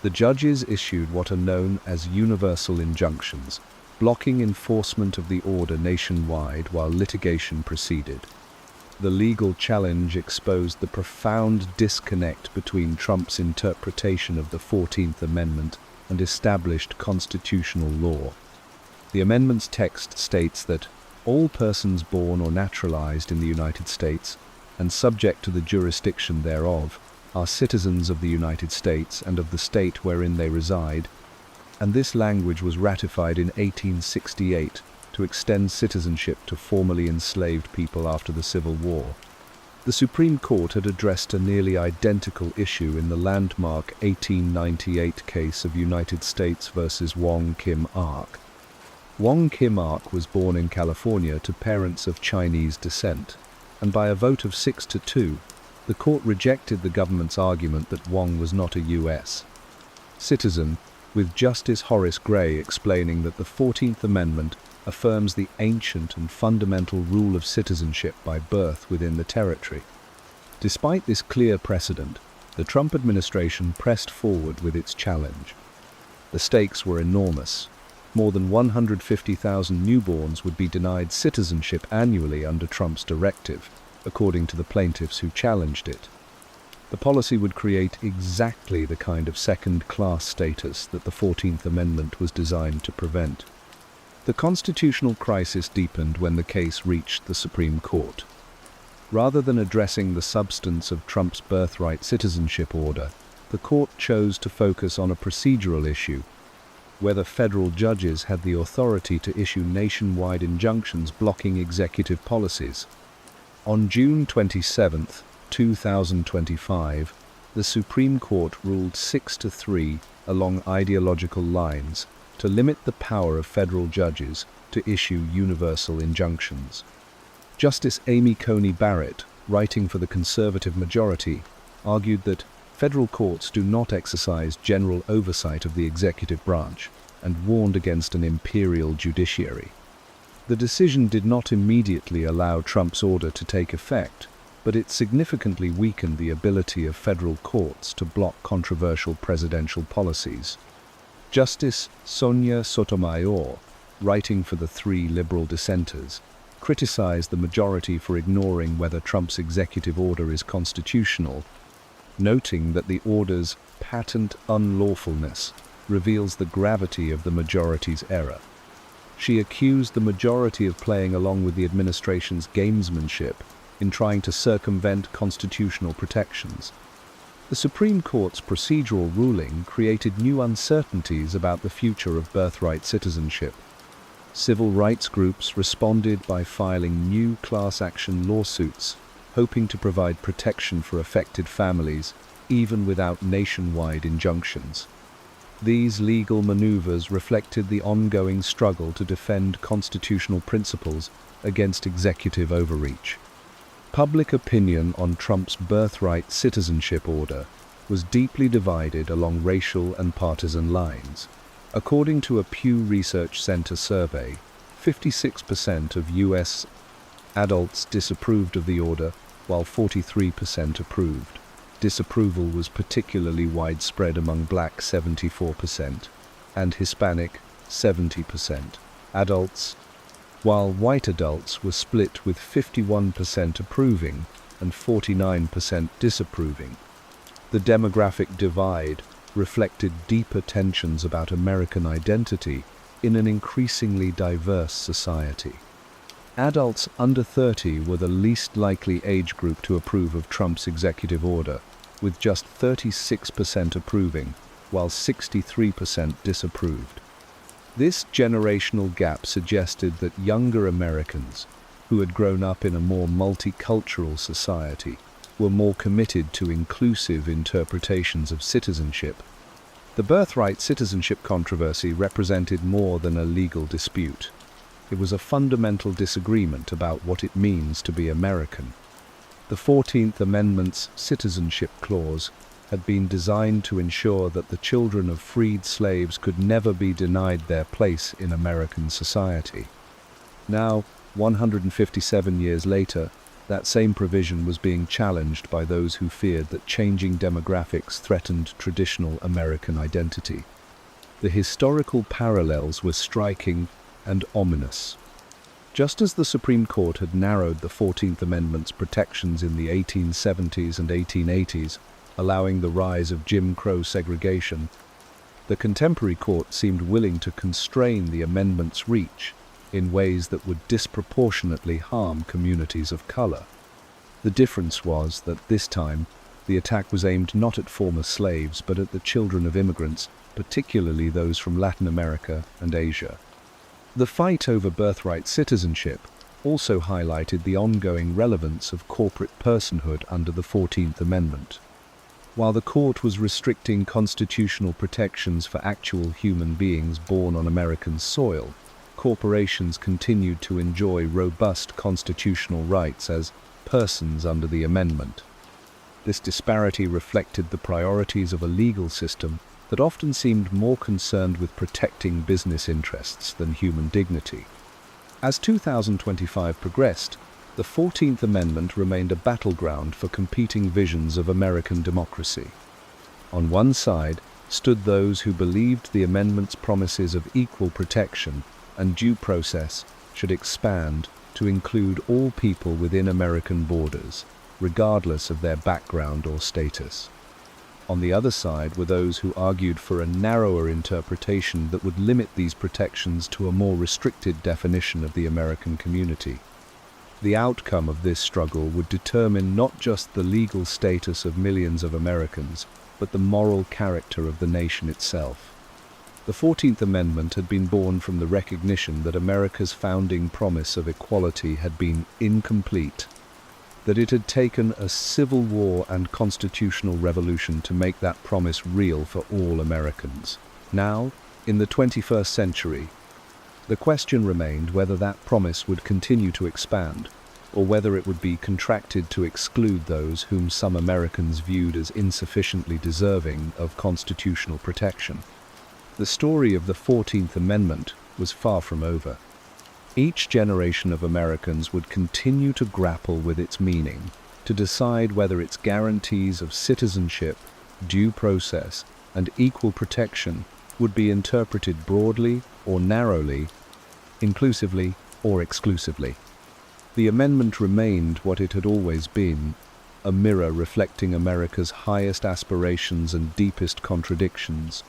The judges issued what are known as universal injunctions, blocking enforcement of the order nationwide while litigation proceeded. The legal challenge exposed the profound disconnect between Trump's interpretation of the 14th Amendment and established constitutional law. The amendment's text states that all persons born or naturalized in the United States and subject to the jurisdiction thereof are citizens of the United States and of the state wherein they reside, and this language was ratified in 1868 to extend citizenship to formerly enslaved people after the Civil War. The Supreme Court had addressed a nearly identical issue in the landmark 1898 case of United States versus Wong Kim Ark. Wong Kim Ark was born in California to parents of Chinese descent, and by a vote of 6-2, the court rejected the government's argument that Wong was not a U.S. citizen, with Justice Horace Gray explaining that the 14th Amendment affirms the ancient and fundamental rule of citizenship by birth within the territory. Despite this clear precedent, the Trump administration pressed forward with its challenge. The stakes were enormous. More than 150,000 newborns would be denied citizenship annually under Trump's directive, according to the plaintiffs who challenged it. The policy would create exactly the kind of second-class status that the 14th Amendment was designed to prevent. The constitutional crisis deepened when the case reached the Supreme Court. Rather than addressing the substance of Trump's birthright citizenship order, the court chose to focus on a procedural issue: whether federal judges had the authority to issue nationwide injunctions blocking executive policies. On June 27, 2025, the Supreme Court ruled 6-3 along ideological lines to limit the power of federal judges to issue universal injunctions. Justice Amy Coney Barrett, writing for the conservative majority, argued that federal courts do not exercise general oversight of the executive branch and warned against an imperial judiciary. The decision did not immediately allow Trump's order to take effect, but it significantly weakened the ability of federal courts to block controversial presidential policies. Justice Sonia Sotomayor, writing for the three liberal dissenters, criticized the majority for ignoring whether Trump's executive order is constitutional, noting that the order's patent unlawfulness reveals the gravity of the majority's error. She accused the majority of playing along with the administration's gamesmanship in trying to circumvent constitutional protections. The Supreme Court's procedural ruling created new uncertainties about the future of birthright citizenship. Civil rights groups responded by filing new class action lawsuits, hoping to provide protection for affected families, even without nationwide injunctions. These legal maneuvers reflected the ongoing struggle to defend constitutional principles against executive overreach. Public opinion on Trump's birthright citizenship order was deeply divided along racial and partisan lines. According to a Pew Research Center survey, 56% of U.S. adults disapproved of the order, while 43% approved. Disapproval was particularly widespread among Black 74% and Hispanic 70% adults, while white adults were split with 51% approving and 49% disapproving. The demographic divide reflected deeper tensions about American identity in an increasingly diverse society. Adults under 30 were the least likely age group to approve of Trump's executive order, with just 36% approving, while 63% disapproved. This generational gap suggested that younger Americans, who had grown up in a more multicultural society, were more committed to inclusive interpretations of citizenship. The birthright citizenship controversy represented more than a legal dispute. It was a fundamental disagreement about what it means to be American. The 14th Amendment's citizenship clause had been designed to ensure that the children of freed slaves could never be denied their place in American society. Now, 157 years later, that same provision was being challenged by those who feared that changing demographics threatened traditional American identity. The historical parallels were striking and ominous. Just as the Supreme Court had narrowed the 14th Amendment's protections in the 1870s and 1880s, allowing the rise of Jim Crow segregation, the contemporary court seemed willing to constrain the amendment's reach in ways that would disproportionately harm communities of color. The difference was that this time, the attack was aimed not at former slaves but at the children of immigrants, particularly those from Latin America and Asia. The fight over birthright citizenship also highlighted the ongoing relevance of corporate personhood under the 14th Amendment. While the court was restricting constitutional protections for actual human beings born on American soil, corporations continued to enjoy robust constitutional rights as persons under the amendment. This disparity reflected the priorities of a legal system that often seemed more concerned with protecting business interests than human dignity. As 2025 progressed, the 14th Amendment remained a battleground for competing visions of American democracy. On one side stood those who believed the amendment's promises of equal protection and due process should expand to include all people within American borders, regardless of their background or status. On the other side were those who argued for a narrower interpretation that would limit these protections to a more restricted definition of the American community. The outcome of this struggle would determine not just the legal status of millions of Americans, but the moral character of the nation itself. The 14th Amendment had been born from the recognition that America's founding promise of equality had been incomplete, that it had taken a civil war and constitutional revolution to make that promise real for all Americans. Now, in the 21st century, the question remained whether that promise would continue to expand, or whether it would be contracted to exclude those whom some Americans viewed as insufficiently deserving of constitutional protection. The story of the 14th Amendment was far from over. Each generation of Americans would continue to grapple with its meaning, to decide whether its guarantees of citizenship, due process, and equal protection would be interpreted broadly or narrowly, inclusively or exclusively. The amendment remained what it had always been, a mirror reflecting America's highest aspirations and deepest contradictions,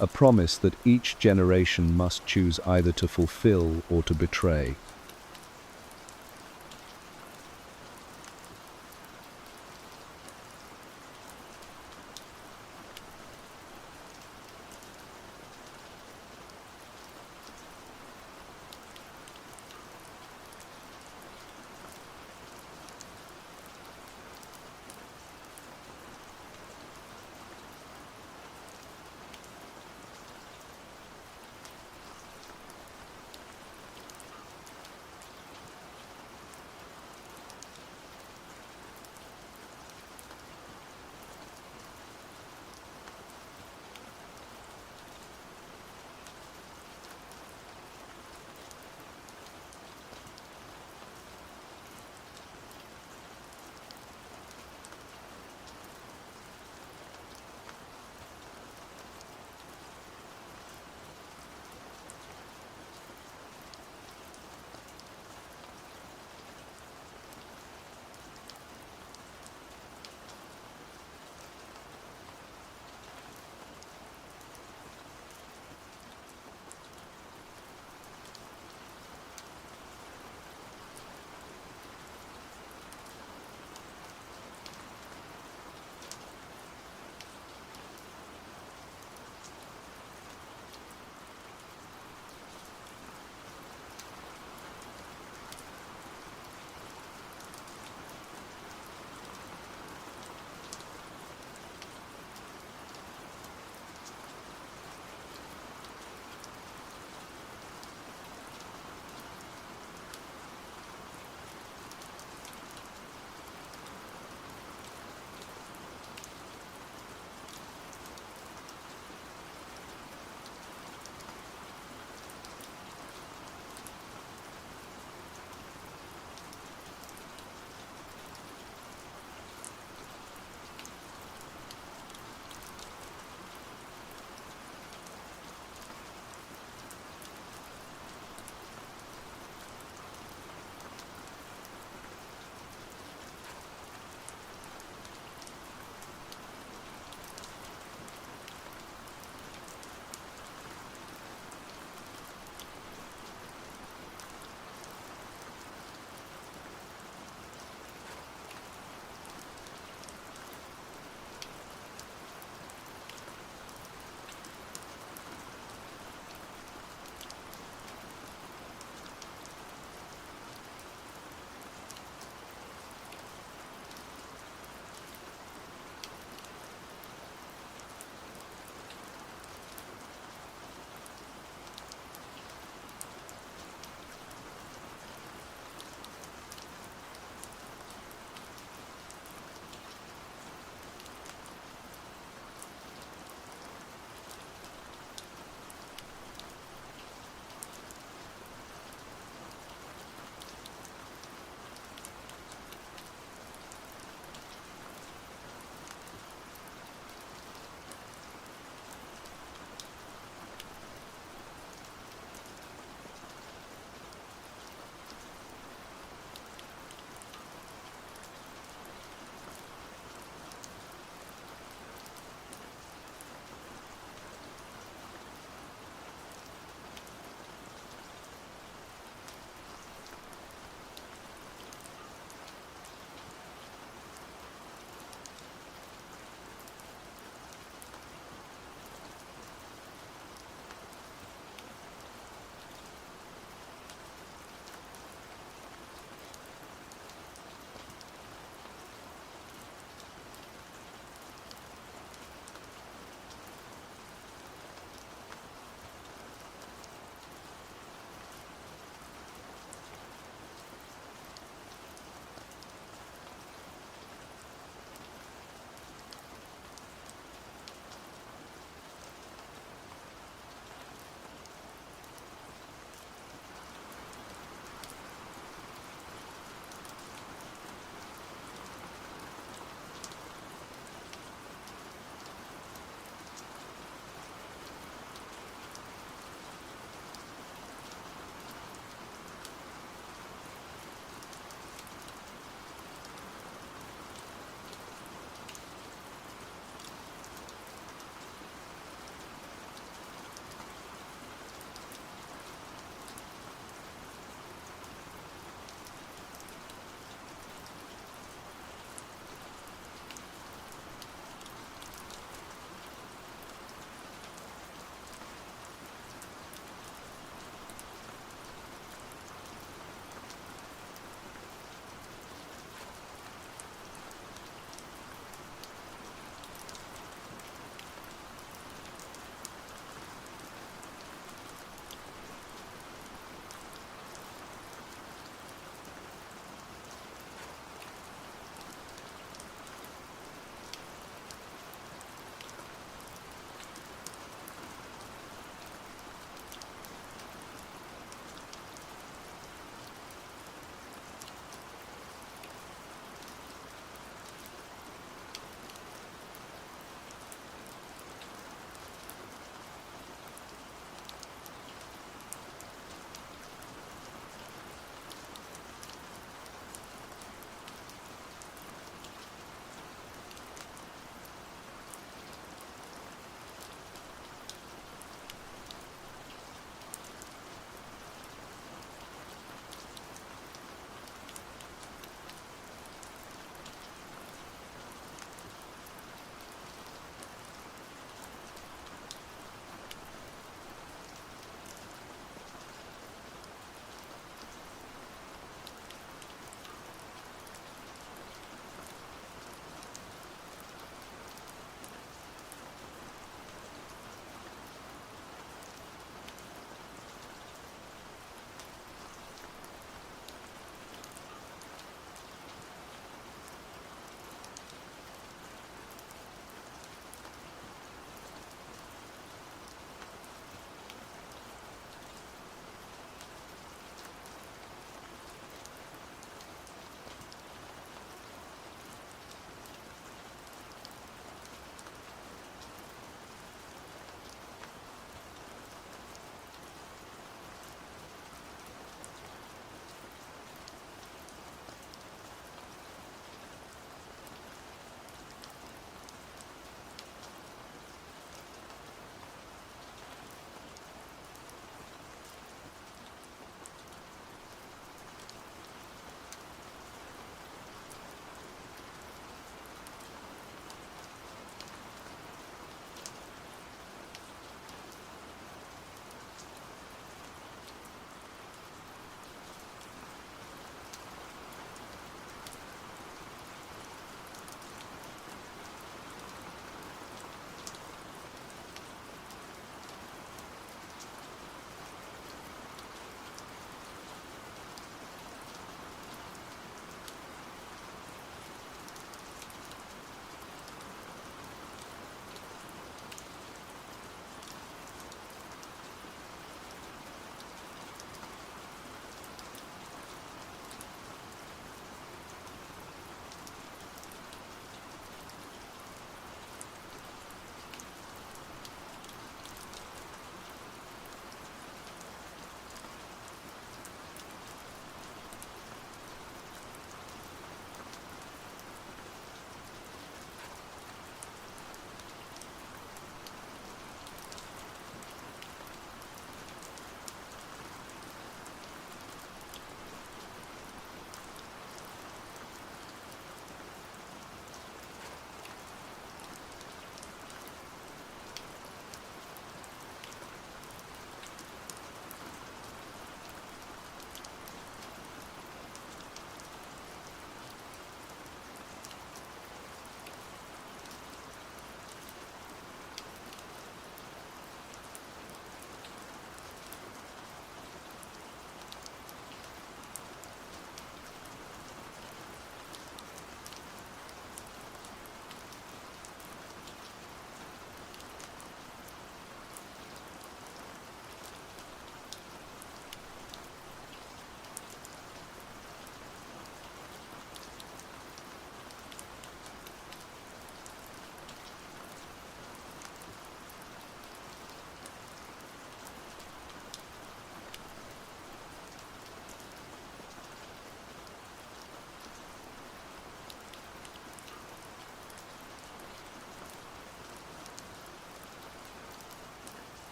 a promise that each generation must choose either to fulfill or to betray.